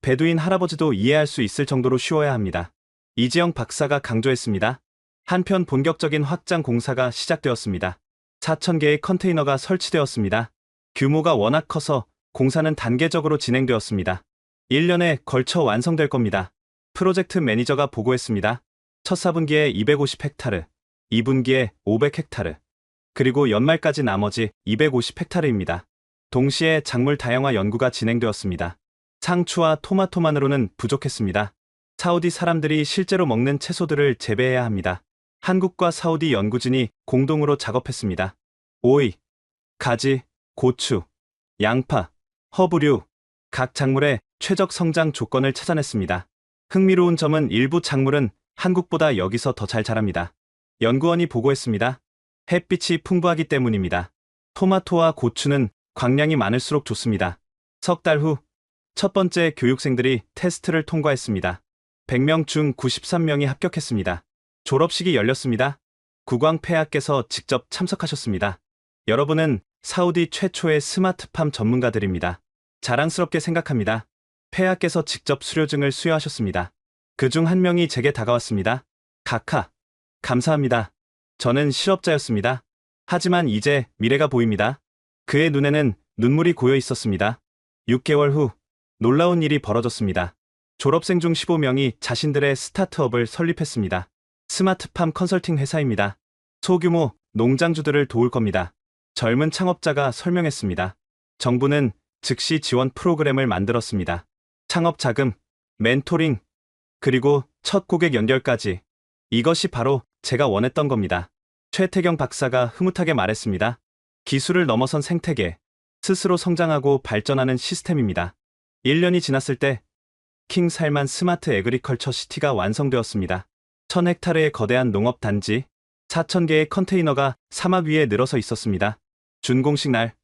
베두인 할아버지도 이해할 수 있을 정도로 쉬워야 합니다. 이지영 박사가 강조했습니다. 한편 본격적인 확장 공사가 시작되었습니다. 4,000개의 컨테이너가 설치되었습니다. 규모가 워낙 커서 공사는 단계적으로 진행되었습니다. 1년에 걸쳐 완성될 겁니다. 프로젝트 매니저가 보고했습니다. 첫 4분기에 250헥타르, 2분기에 500헥타르, 그리고 연말까지 나머지 250헥타르입니다. 동시에 작물 다양화 연구가 진행되었습니다. 상추와 토마토만으로는 부족했습니다. 사우디 사람들이 실제로 먹는 채소들을 재배해야 합니다. 한국과 사우디 연구진이 공동으로 작업했습니다. 오이, 가지, 고추, 양파, 허브류, 각 작물의 최적 성장 조건을 찾아냈습니다. 흥미로운 점은 일부 작물은 한국보다 여기서 더 잘 자랍니다. 연구원이 보고했습니다. 햇빛이 풍부하기 때문입니다. 토마토와 고추는 광량이 많을수록 좋습니다. 석 달 후 첫 번째 교육생들이 테스트를 통과했습니다. 100명 중 93명이 합격했습니다. 졸업식이 열렸습니다. 국왕 폐하께서 직접 참석하셨습니다. 여러분은 사우디 최초의 스마트팜 전문가들입니다. 자랑스럽게 생각합니다. 폐하께서 직접 수료증을 수여하셨습니다. 그중 한 명이 제게 다가왔습니다. 카카, 감사합니다. 저는 실업자였습니다. 하지만 이제 미래가 보입니다. 그의 눈에는 눈물이 고여 있었습니다. 6개월 후 놀라운 일이 벌어졌습니다. 졸업생 중 15명이 자신들의 스타트업을 설립했습니다. 스마트팜 컨설팅 회사입니다. 소규모 농장주들을 도울 겁니다. 젊은 창업자가 설명했습니다. 정부는 즉시 지원 프로그램을 만들었습니다. 창업 자금, 멘토링, 그리고 첫 고객 연결까지. 이것이 바로 제가 원했던 겁니다. 최태경 박사가 흐뭇하게 말했습니다. 기술을 넘어선 생태계, 스스로 성장하고 발전하는 시스템입니다. 1년이 지났을 때 킹살만 스마트 에그리컬처 시티가 완성되었습니다. 1000헥타르의 거대한 농업 단지, 4000개의 컨테이너가 사막 위에 늘어서 있었습니다. 준공식 날,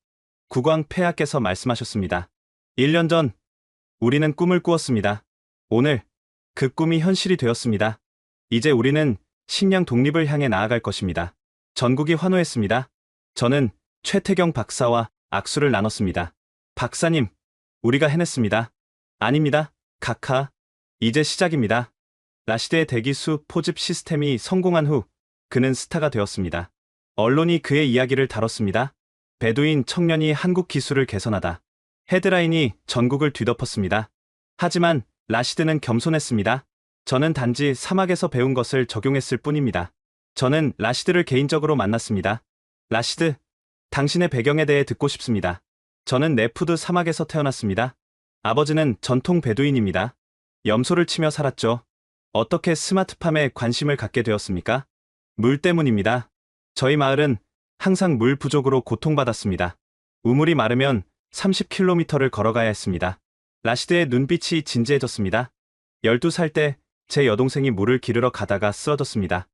국왕 폐하께서 말씀하셨습니다. 1년 전, 우리는 꿈을 꾸었습니다. 오늘, 그 꿈이 현실이 되었습니다. 이제 우리는 식량 독립을 향해 나아갈 것입니다. 전국이 환호했습니다. 저는 최태경 박사와 악수를 나눴습니다. 박사님, 우리가 해냈습니다. 아닙니다, 카카. 이제 시작입니다. 라시드의 대기수 포집 시스템이 성공한 후 그는 스타가 되었습니다. 언론이 그의 이야기를 다뤘습니다. 베두인 청년이 한국 기술을 개선하다. 헤드라인이 전국을 뒤덮었습니다. 하지만 라시드는 겸손했습니다. 저는 단지 사막에서 배운 것을 적용했을 뿐입니다. 저는 라시드를 개인적으로 만났습니다. 라시드, 당신의 배경에 대해 듣고 싶습니다. 저는 네푸드 사막에서 태어났습니다. 아버지는 전통 베두인입니다. 염소를 치며 살았죠. 어떻게 스마트팜에 관심을 갖게 되었습니까? 물 때문입니다. 저희 마을은 항상 물 부족으로 고통받았습니다. 우물이 마르면 30km를 걸어가야 했습니다. 라시드의 눈빛이 진지해졌습니다. 12살 때 제 여동생이 물을 기르러 가다가 쓰러졌습니다.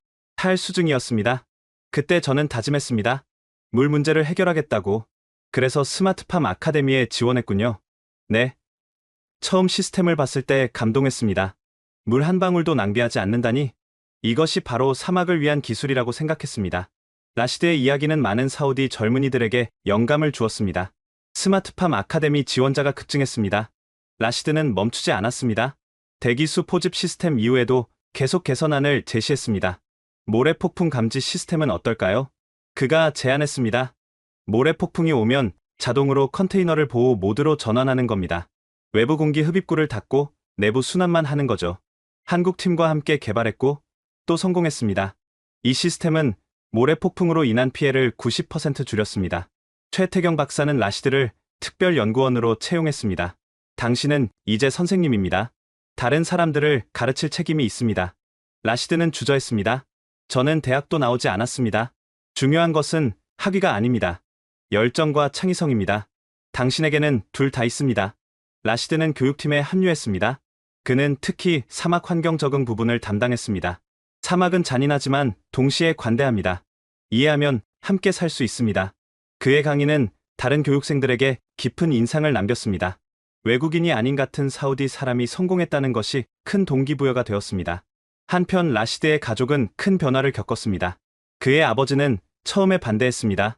탈수증이었습니다. 그때 저는 다짐했습니다. 물 문제를 해결하겠다고. 그래서 스마트팜 아카데미에 지원했군요. 네. 처음 시스템을 봤을 때 감동했습니다. 물 한 방울도 낭비하지 않는다니? 이것이 바로 사막을 위한 기술이라고 생각했습니다. 라시드의 이야기는 많은 사우디 젊은이들에게 영감을 주었습니다. 스마트팜 아카데미 지원자가 급증했습니다. 라시드는 멈추지 않았습니다. 대기수 포집 시스템 이후에도 계속 개선안을 제시했습니다. 모래 폭풍 감지 시스템은 어떨까요? 그가 제안했습니다. 모래 폭풍이 오면 자동으로 컨테이너를 보호 모드로 전환하는 겁니다. 외부 공기 흡입구를 닫고 내부 순환만 하는 거죠. 한국 팀과 함께 개발했고 또 성공했습니다. 이 시스템은 모래 폭풍으로 인한 피해를 90% 줄였습니다. 최태경 박사는 라시드를 특별 연구원으로 채용했습니다. 당신은 이제 선생님입니다. 다른 사람들을 가르칠 책임이 있습니다. 라시드는 주저했습니다. 저는 대학도 나오지 않았습니다. 중요한 것은 학위가 아닙니다. 열정과 창의성입니다. 당신에게는 둘 다 있습니다. 라시드는 교육팀에 합류했습니다. 그는 특히 사막 환경 적응 부분을 담당했습니다. 사막은 잔인하지만 동시에 관대합니다. 이해하면 함께 살 수 있습니다. 그의 강의는 다른 교육생들에게 깊은 인상을 남겼습니다. 외국인이 아닌 같은 사우디 사람이 성공했다는 것이 큰 동기부여가 되었습니다. 한편 라시드의 가족은 큰 변화를 겪었습니다. 그의 아버지는 처음에 반대했습니다.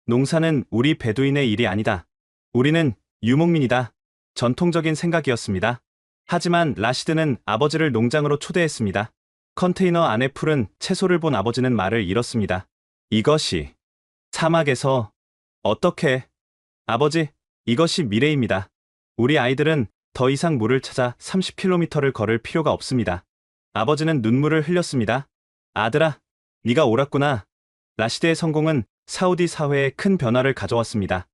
농사는 우리 베두인의 일이 아니다. 우리는 유목민이다. 전통적인 생각이었습니다. 하지만 라시드는 아버지를 농장으로 초대했습니다. 컨테이너 안에 풀은 채소를 본 아버지는 말을 잃었습니다. 이것이 사막에서 어떻게? 아버지, 이것이 미래입니다. 우리 아이들은 더 이상 물을 찾아 30km를 걸을 필요가 없습니다. 아버지는 눈물을 흘렸습니다. 아들아, 네가 옳았구나. 라시드의 성공은 사우디 사회에 큰 변화를 가져왔습니다.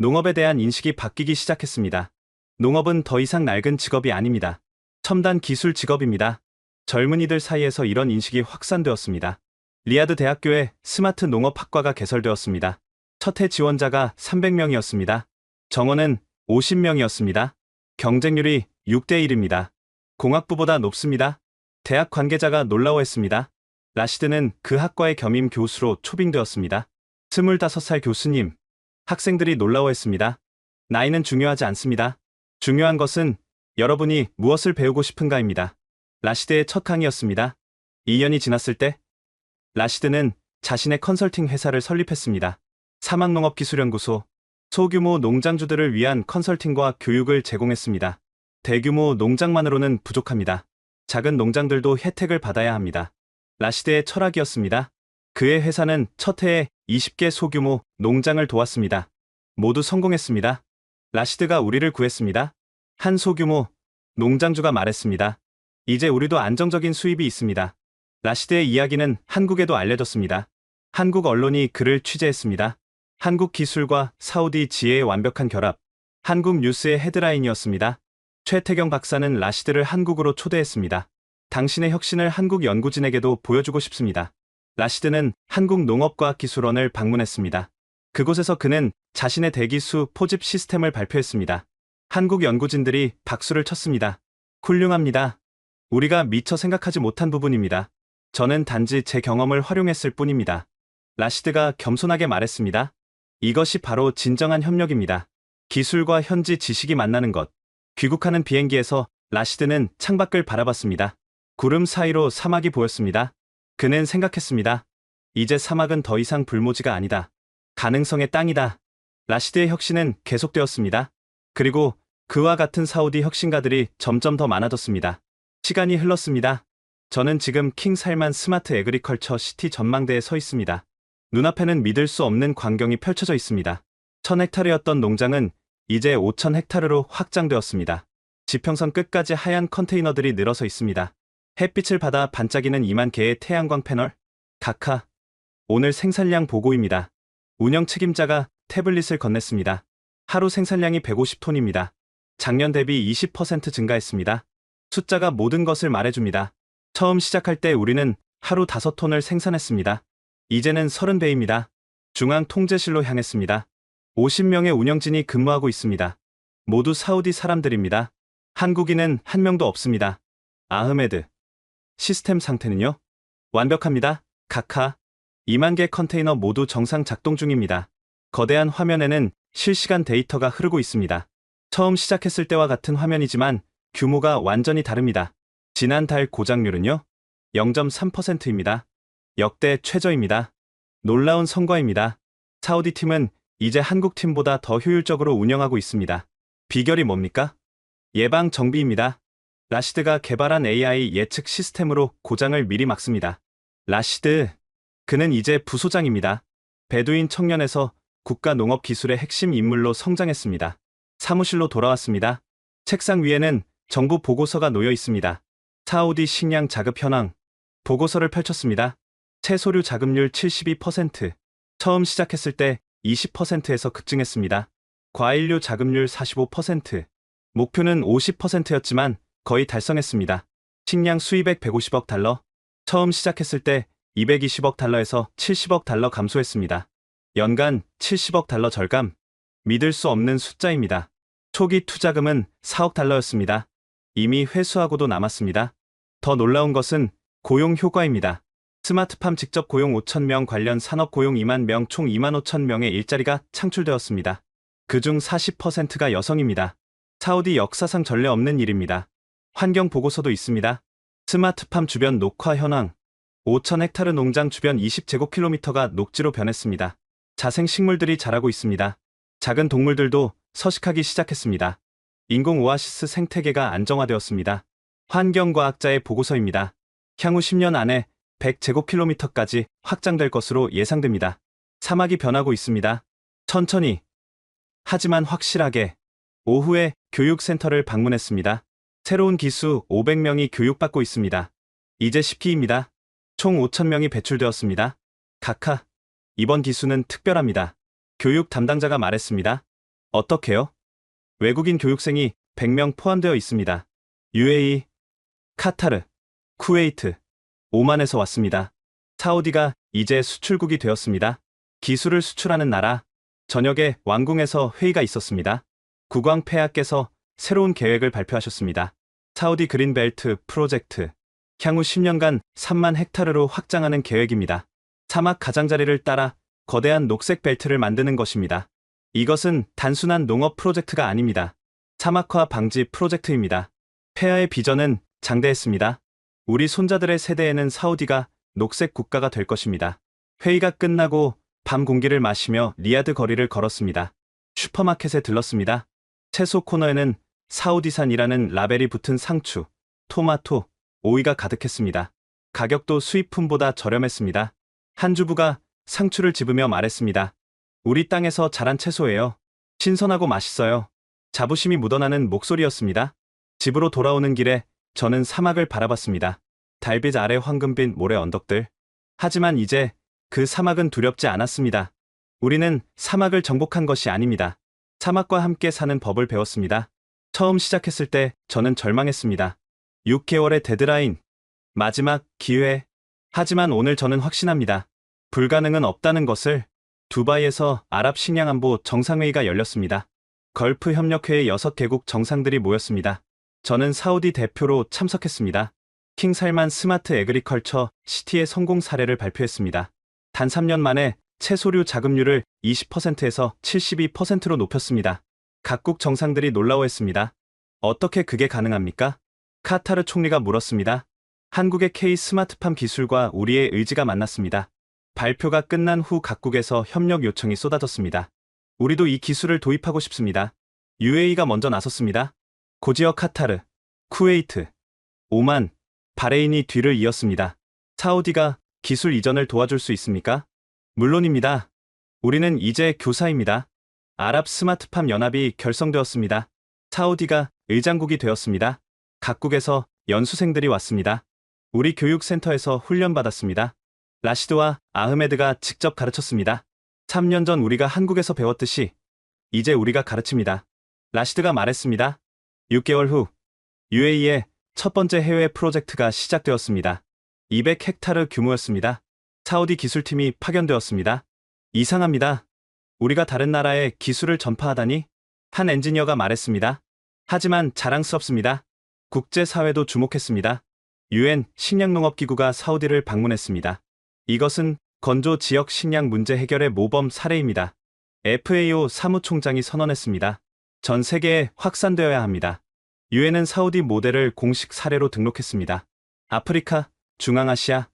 농업에 대한 인식이 바뀌기 시작했습니다. 농업은 더 이상 낡은 직업이 아닙니다. 첨단 기술 직업입니다. 젊은이들 사이에서 이런 인식이 확산되었습니다. 리아드 대학교에 스마트 농업학과가 개설되었습니다. 첫 해 지원자가 300명이었습니다. 정원은 50명이었습니다. 경쟁률이 6대 1입니다. 공학부보다 높습니다. 대학 관계자가 놀라워했습니다. 라시드는 그 학과의 겸임 교수로 초빙되었습니다. 25살 교수님. 학생들이 놀라워했습니다. 나이는 중요하지 않습니다. 중요한 것은 여러분이 무엇을 배우고 싶은가입니다. 라시드의 첫 강의였습니다. 2년이 지났을 때 라시드는 자신의 컨설팅 회사를 설립했습니다. 사막농업기술연구소, 소규모 농장주들을 위한 컨설팅과 교육을 제공했습니다. 대규모 농장만으로는 부족합니다. 작은 농장들도 혜택을 받아야 합니다. 라시드의 철학이었습니다. 그의 회사는 첫 해에 20개 소규모 농장을 도왔습니다. 모두 성공했습니다. 라시드가 우리를 구했습니다. 한 소규모 농장주가 말했습니다. 이제 우리도 안정적인 수입이 있습니다. 라시드의 이야기는 한국에도 알려졌습니다. 한국 언론이 그를 취재했습니다. 한국 기술과 사우디 지혜의 완벽한 결합. 한국 뉴스의 헤드라인이었습니다. 최태경 박사는 라시드를 한국으로 초대했습니다. 당신의 혁신을 한국 연구진에게도 보여주고 싶습니다. 라시드는 한국농업과학기술원을 방문했습니다. 그곳에서 그는 자신의 대기수 포집 시스템을 발표했습니다. 한국 연구진들이 박수를 쳤습니다. 훌륭합니다. 우리가 미처 생각하지 못한 부분입니다. 저는 단지 제 경험을 활용했을 뿐입니다. 라시드가 겸손하게 말했습니다. 이것이 바로 진정한 협력입니다. 기술과 현지 지식이 만나는 것. 귀국하는 비행기에서 라시드는 창밖을 바라봤습니다. 구름 사이로 사막이 보였습니다. 그는 생각했습니다. 이제 사막은 더 이상 불모지가 아니다. 가능성의 땅이다. 라시드의 혁신은 계속되었습니다. 그리고 그와 같은 사우디 혁신가들이 점점 더 많아졌습니다. 시간이 흘렀습니다. 저는 지금 킹 살만 스마트 애그리컬처 시티 전망대에 서 있습니다. 눈앞에는 믿을 수 없는 광경이 펼쳐져 있습니다. 1000헥타르였던 농장은 이제 5000헥타르로 확장되었습니다. 지평선 끝까지 하얀 컨테이너들이 늘어서 있습니다. 햇빛을 받아 반짝이는 2만 개의 태양광 패널. 각하. 오늘 생산량 보고입니다. 운영 책임자가 태블릿을 건넸습니다. 하루 생산량이 150톤입니다. 작년 대비 20% 증가했습니다. 숫자가 모든 것을 말해줍니다. 처음 시작할 때 우리는 하루 5톤을 생산했습니다. 이제는 30배입니다. 중앙 통제실로 향했습니다. 50명의 운영진이 근무하고 있습니다. 모두 사우디 사람들입니다. 한국인은 한 명도 없습니다. 아흐메드. 시스템 상태는요? 완벽합니다. 각하. 2만 개 컨테이너 모두 정상 작동 중입니다. 거대한 화면에는 실시간 데이터가 흐르고 있습니다. 처음 시작했을 때와 같은 화면이지만 규모가 완전히 다릅니다. 지난달 고장률은요? 0.3%입니다. 역대 최저입니다. 놀라운 성과입니다. 사우디 팀은 이제 한국 팀보다 더 효율적으로 운영하고 있습니다. 비결이 뭡니까? 예방 정비입니다. 라시드가 개발한 AI 예측 시스템으로 고장을 미리 막습니다. 라시드. 그는 이제 부소장입니다. 베두인 청년에서 국가농업기술의 핵심 인물로 성장했습니다. 사무실로 돌아왔습니다. 책상 위에는 정부 보고서가 놓여 있습니다. 사우디 식량 자급 현황. 보고서를 펼쳤습니다. 채소류 자급률 72%. 처음 시작했을 때 20%에서 급증했습니다. 과일류 자급률 45%. 목표는 50%였지만 거의 달성했습니다. 식량 수입액 150억 달러. 처음 시작했을 때 220억 달러에서 70억 달러 감소했습니다. 연간 70억 달러 절감. 믿을 수 없는 숫자입니다. 초기 투자금은 4억 달러였습니다. 이미 회수하고도 남았습니다. 더 놀라운 것은 고용 효과입니다. 스마트팜 직접 고용 5,000명, 관련 산업 고용 2만 명, 총 2만 5천 명의 일자리가 창출되었습니다. 그중 40%가 여성입니다. 사우디 역사상 전례 없는 일입니다. 환경 보고서도 있습니다. 스마트팜 주변 녹화 현황. 5,000헥타르 농장 주변 20제곱킬로미터가 녹지로 변했습니다. 자생 식물들이 자라고 있습니다. 작은 동물들도 서식하기 시작했습니다. 인공 오아시스 생태계가 안정화되었습니다. 환경과학자의 보고서입니다. 향후 10년 안에 100제곱킬로미터까지 확장될 것으로 예상됩니다. 사막이 변하고 있습니다. 천천히. 하지만 확실하게. 오후에 교육센터를 방문했습니다. 새로운 기수 500명이 교육받고 있습니다. 이제 10기입니다. 총 5,000명이 배출되었습니다. 각하. 이번 기수는 특별합니다. 교육 담당자가 말했습니다. 어떻게요? 외국인 교육생이 100명 포함되어 있습니다. UAE, 카타르, 쿠웨이트, 오만에서 왔습니다. 사우디가 이제 수출국이 되었습니다. 기술을 수출하는 나라. 저녁에 왕궁에서 회의가 있었습니다. 국왕 폐하께서 새로운 계획을 발표하셨습니다. 사우디 그린벨트 프로젝트. 향후 10년간 3만 헥타르로 확장하는 계획입니다. 사막 가장자리를 따라 거대한 녹색 벨트를 만드는 것입니다. 이것은 단순한 농업 프로젝트가 아닙니다. 사막화 방지 프로젝트입니다. 폐하의 비전은 장대했습니다. 우리 손자들의 세대에는 사우디가 녹색 국가가 될 것입니다. 회의가 끝나고 밤 공기를 마시며 리야드 거리를 걸었습니다. 슈퍼마켓에 들렀습니다. 채소 코너에는 사우디산이라는 라벨이 붙은 상추, 토마토, 오이가 가득했습니다. 가격도 수입품보다 저렴했습니다. 한 주부가 상추를 집으며 말했습니다. 우리 땅에서 자란 채소예요. 신선하고 맛있어요. 자부심이 묻어나는 목소리였습니다. 집으로 돌아오는 길에 저는 사막을 바라봤습니다. 달빛 아래 황금빛 모래 언덕들. 하지만 이제 그 사막은 두렵지 않았습니다. 우리는 사막을 정복한 것이 아닙니다. 사막과 함께 사는 법을 배웠습니다. 처음 시작했을 때 저는 절망했습니다. 6개월의 데드라인, 마지막 기회. 하지만 오늘 저는 확신합니다. 불가능은 없다는 것을. 두바이에서 아랍 식량안보 정상회의가 열렸습니다. 걸프 협력회의 6개국 정상들이 모였습니다. 저는 사우디 대표로 참석했습니다. 킹 살만 스마트 애그리컬처 시티의 성공 사례를 발표했습니다. 단 3년 만에 채소류 자급률을 20%에서 72%로 높였습니다. 각국 정상들이 놀라워했습니다. 어떻게 그게 가능합니까? 카타르 총리가 물었습니다. 한국의 K 스마트팜 기술과 우리의 의지가 만났습니다. 발표가 끝난 후 각국에서 협력 요청이 쏟아졌습니다. 우리도 이 기술을 도입하고 싶습니다. UAE가 먼저 나섰습니다. 고지역 카타르, 쿠웨이트, 오만, 바레인이 뒤를 이었습니다. 사우디가 기술 이전을 도와줄 수 있습니까? 물론입니다. 우리는 이제 교사입니다. 아랍 스마트팜 연합이 결성되었습니다. 사우디가 의장국이 되었습니다. 각국에서 연수생들이 왔습니다. 우리 교육센터에서 훈련받았습니다. 라시드와 아흐메드가 직접 가르쳤습니다. 3년 전 우리가 한국에서 배웠듯이 이제 우리가 가르칩니다. 라시드가 말했습니다. 6개월 후 UAE의 첫 번째 해외 프로젝트가 시작되었습니다. 200헥타르 규모였습니다. 사우디 기술팀이 파견되었습니다. 이상합니다. 우리가 다른 나라에 기술을 전파하다니? 한 엔지니어가 말했습니다. 하지만 자랑스럽습니다. 국제사회도 주목했습니다. UN 식량농업기구가 사우디를 방문했습니다. 이것은 건조 지역 식량 문제 해결의 모범 사례입니다. FAO 사무총장이 선언했습니다. 전 세계에 확산되어야 합니다. UN은 사우디 모델을 공식 사례로 등록했습니다. 아프리카, 중앙아시아,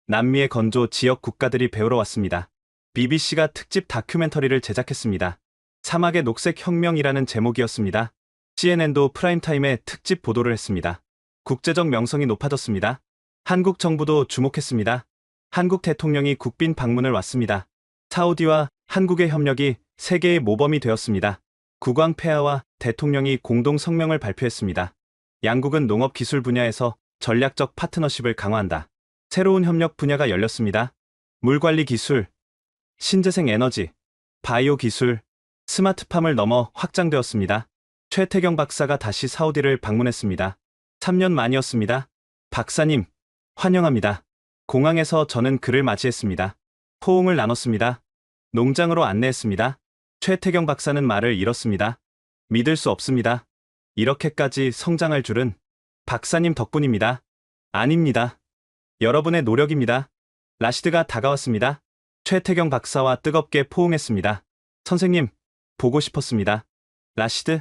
남미의 건조 지역 국가들이 배우러 왔습니다. BBC가 특집 다큐멘터리를 제작했습니다. 사막의 녹색 혁명이라는 제목이었습니다. CNN도 프라임타임에 특집 보도를 했습니다. 국제적 명성이 높아졌습니다. 한국 정부도 주목했습니다. 한국 대통령이 국빈 방문을 왔습니다. 사우디와 한국의 협력이 세계의 모범이 되었습니다. 국왕 폐하와 대통령이 공동 성명을 발표했습니다. 양국은 농업 기술 분야에서 전략적 파트너십을 강화한다. 새로운 협력 분야가 열렸습니다. 물관리 기술, 신재생 에너지, 바이오 기술, 스마트팜을 넘어 확장되었습니다. 최태경 박사가 다시 사우디를 방문했습니다. 3년 만이었습니다. 박사님, 환영합니다. 공항에서 저는 그를 맞이했습니다. 호응을 나눴습니다. 농장으로 안내했습니다. 최태경 박사는 말을 잃었습니다. 믿을 수 없습니다. 이렇게까지 성장할 줄은 박사님 덕분입니다. 아닙니다. 여러분의 노력입니다. 라시드가 다가왔습니다. 최태경 박사와 뜨겁게 포옹했습니다. 선생님, 보고 싶었습니다. 라시드,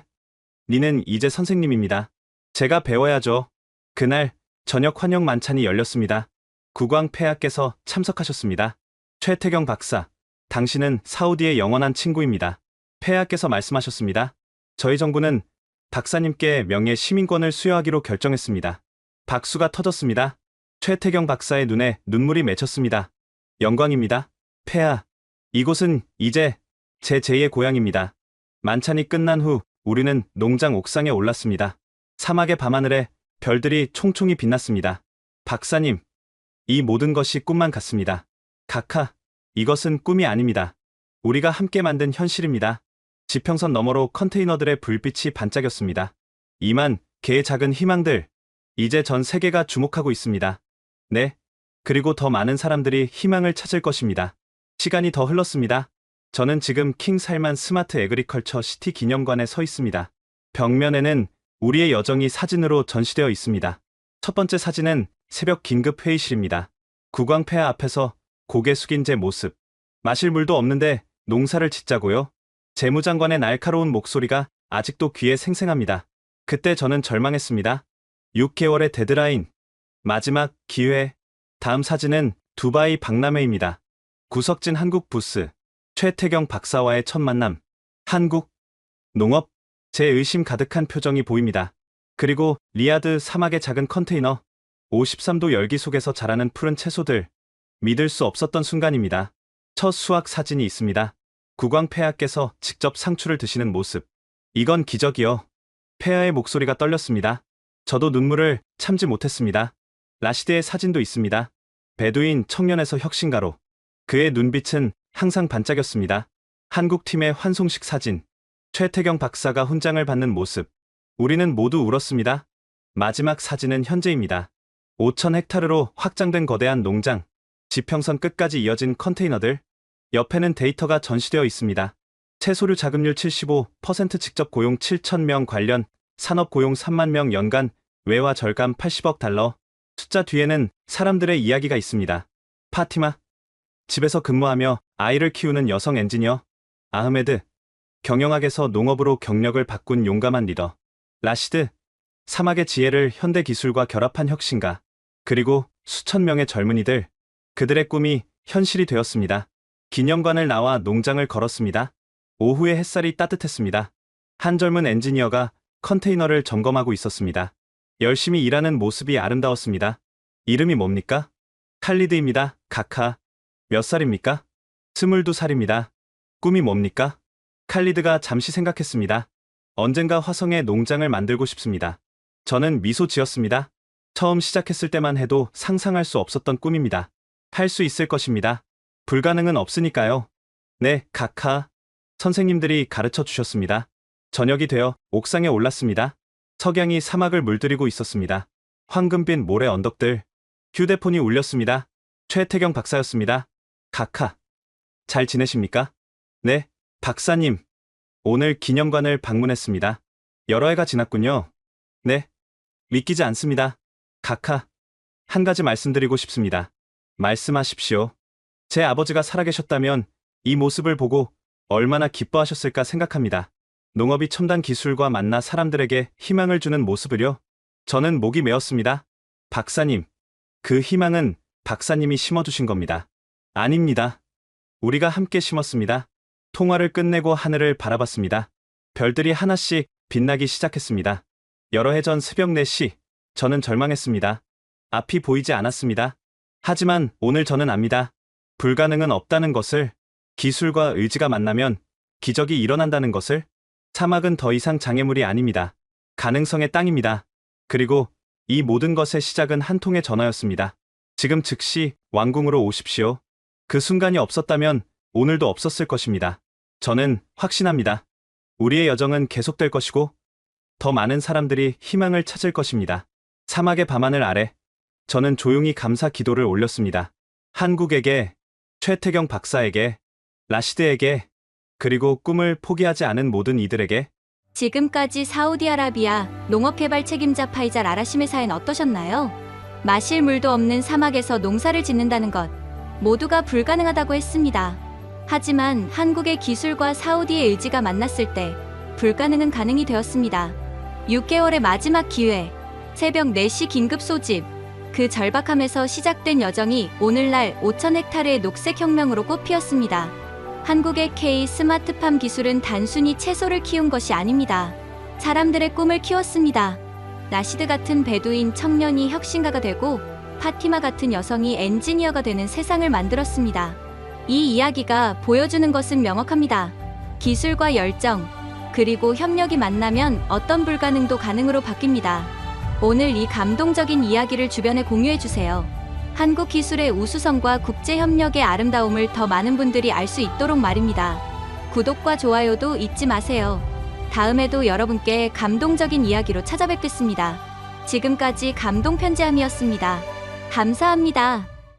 니는 이제 선생님입니다. 제가 배워야죠. 그날 저녁 환영 만찬이 열렸습니다. 국왕 폐하께서 참석하셨습니다. 최태경 박사, 당신은 사우디의 영원한 친구입니다. 폐하께서 말씀하셨습니다. 저희 정부는 박사님께 명예 시민권을 수여하기로 결정했습니다. 박수가 터졌습니다. 최태경 박사의 눈에 눈물이 맺혔습니다. 영광입니다. 폐하, 이곳은 이제 제 제2의 고향입니다. 만찬이 끝난 후 우리는 농장 옥상에 올랐습니다. 사막의 밤하늘에 별들이 총총히 빛났습니다. 박사님, 이 모든 것이 꿈만 같습니다. 카카, 이것은 꿈이 아닙니다. 우리가 함께 만든 현실입니다. 지평선 너머로 컨테이너들의 불빛이 반짝였습니다. 2만 개의 작은 희망들. 이제 전 세계가 주목하고 있습니다. 네. 그리고 더 많은 사람들이 희망을 찾을 것입니다. 시간이 더 흘렀습니다. 저는 지금 킹 살만 스마트 에그리컬처 시티 기념관에 서 있습니다. 벽면에는 우리의 여정이 사진으로 전시되어 있습니다. 첫 번째 사진은 새벽 긴급 회의실입니다. 국왕폐하 앞에서 고개 숙인 제 모습. 마실 물도 없는데 농사를 짓자고요? 재무장관의 날카로운 목소리가 아직도 귀에 생생합니다. 그때 저는 절망했습니다. 6개월의 데드라인. 마지막 기회. 다음 사진은 두바이 박람회입니다. 구석진 한국 부스. 최태경 박사와의 첫 만남. 한국 농업. 제 의심 가득한 표정이 보입니다. 그리고 리야드 사막의 작은 컨테이너. 53도 열기 속에서 자라는 푸른 채소들. 믿을 수 없었던 순간입니다. 첫 수확 사진이 있습니다. 국왕 폐하께서 직접 상추를 드시는 모습. 이건 기적이요. 폐하의 목소리가 떨렸습니다. 저도 눈물을 참지 못했습니다. 라시드의 사진도 있습니다. 베두인 청년에서 혁신가로. 그의 눈빛은 항상 반짝였습니다. 한국팀의 환송식 사진. 최태경 박사가 훈장을 받는 모습. 우리는 모두 울었습니다. 마지막 사진은 현재입니다. 5,000헥타르로 확장된 거대한 농장. 지평선 끝까지 이어진 컨테이너들. 옆에는 데이터가 전시되어 있습니다. 채소류 자급률 75%, 직접 고용 7,000명, 관련 산업 고용 3만 명, 연간 외화 절감 80억 달러. 숫자 뒤에는 사람들의 이야기가 있습니다. 파티마, 집에서 근무하며 아이를 키우는 여성 엔지니어. 아흐메드, 경영학에서 농업으로 경력을 바꾼 용감한 리더. 라시드, 사막의 지혜를 현대 기술과 결합한 혁신가. 그리고 수천 명의 젊은이들. 그들의 꿈이 현실이 되었습니다. 기념관을 나와 농장을 걸었습니다. 오후의 햇살이 따뜻했습니다. 한 젊은 엔지니어가 컨테이너를 점검하고 있었습니다. 열심히 일하는 모습이 아름다웠습니다. 이름이 뭡니까? 칼리드입니다. 카카. 몇 살입니까? 22살입니다. 꿈이 뭡니까? 칼리드가 잠시 생각했습니다. 언젠가 화성에 농장을 만들고 싶습니다. 저는 미소 지었습니다. 처음 시작했을 때만 해도 상상할 수 없었던 꿈입니다. 할 수 있을 것입니다. 불가능은 없으니까요. 네, 카카. 선생님들이 가르쳐 주셨습니다. 저녁이 되어 옥상에 올랐습니다. 석양이 사막을 물들이고 있었습니다. 황금빛 모래 언덕들. 휴대폰이 울렸습니다. 최태경 박사였습니다. 카카. 잘 지내십니까? 네, 박사님. 오늘 기념관을 방문했습니다. 여러 해가 지났군요. 네, 믿기지 않습니다. 카카. 한 가지 말씀드리고 싶습니다. 말씀하십시오. 제 아버지가 살아계셨다면 이 모습을 보고 얼마나 기뻐하셨을까 생각합니다. 농업이 첨단 기술과 만나 사람들에게 희망을 주는 모습을요. 저는 목이 메었습니다. 박사님, 그 희망은 박사님이 심어주신 겁니다. 아닙니다. 우리가 함께 심었습니다. 통화를 끝내고 하늘을 바라봤습니다. 별들이 하나씩 빛나기 시작했습니다. 여러 해 전 새벽 4시, 저는 절망했습니다. 앞이 보이지 않았습니다. 하지만 오늘 저는 압니다. 불가능은 없다는 것을, 기술과 의지가 만나면 기적이 일어난다는 것을. 사막은 더 이상 장애물이 아닙니다. 가능성의 땅입니다. 그리고 이 모든 것의 시작은 한 통의 전화였습니다. 지금 즉시 왕궁으로 오십시오. 그 순간이 없었다면 오늘도 없었을 것입니다. 저는 확신합니다. 우리의 여정은 계속될 것이고 더 많은 사람들이 희망을 찾을 것입니다. 사막의 밤하늘 아래 저는 조용히 감사 기도를 올렸습니다. 한국에게, 최태경 박사에게, 라시드에게, 그리고 꿈을 포기하지 않은 모든 이들에게. 지금까지 사우디아라비아 농업개발 책임자 파이잘 아라심의 사연 어떠셨나요? 마실 물도 없는 사막에서 농사를 짓는다는 것, 모두가 불가능하다고 했습니다. 하지만 한국의 기술과 사우디의 의지가 만났을 때 불가능은 가능이 되었습니다. 6개월의 마지막 기회, 새벽 4시 긴급 소집. 그 절박함에서 시작된 여정이 오늘날 5,000헥타르의 녹색혁명으로 꽃피었습니다. 한국의 K 스마트팜 기술은 단순히 채소를 키운 것이 아닙니다. 사람들의 꿈을 키웠습니다. 라시드 같은 베두인 청년이 혁신가가 되고 파티마 같은 여성이 엔지니어가 되는 세상을 만들었습니다. 이 이야기가 보여주는 것은 명확합니다. 기술과 열정, 그리고 협력이 만나면 어떤 불가능도 가능으로 바뀝니다. 오늘 이 감동적인 이야기를 주변에 공유해주세요. 한국 기술의 우수성과 국제협력의 아름다움을 더 많은 분들이 알 수 있도록 말입니다. 구독과 좋아요도 잊지 마세요. 다음에도 여러분께 감동적인 이야기로 찾아뵙겠습니다. 지금까지 감동편지함이었습니다. 감사합니다.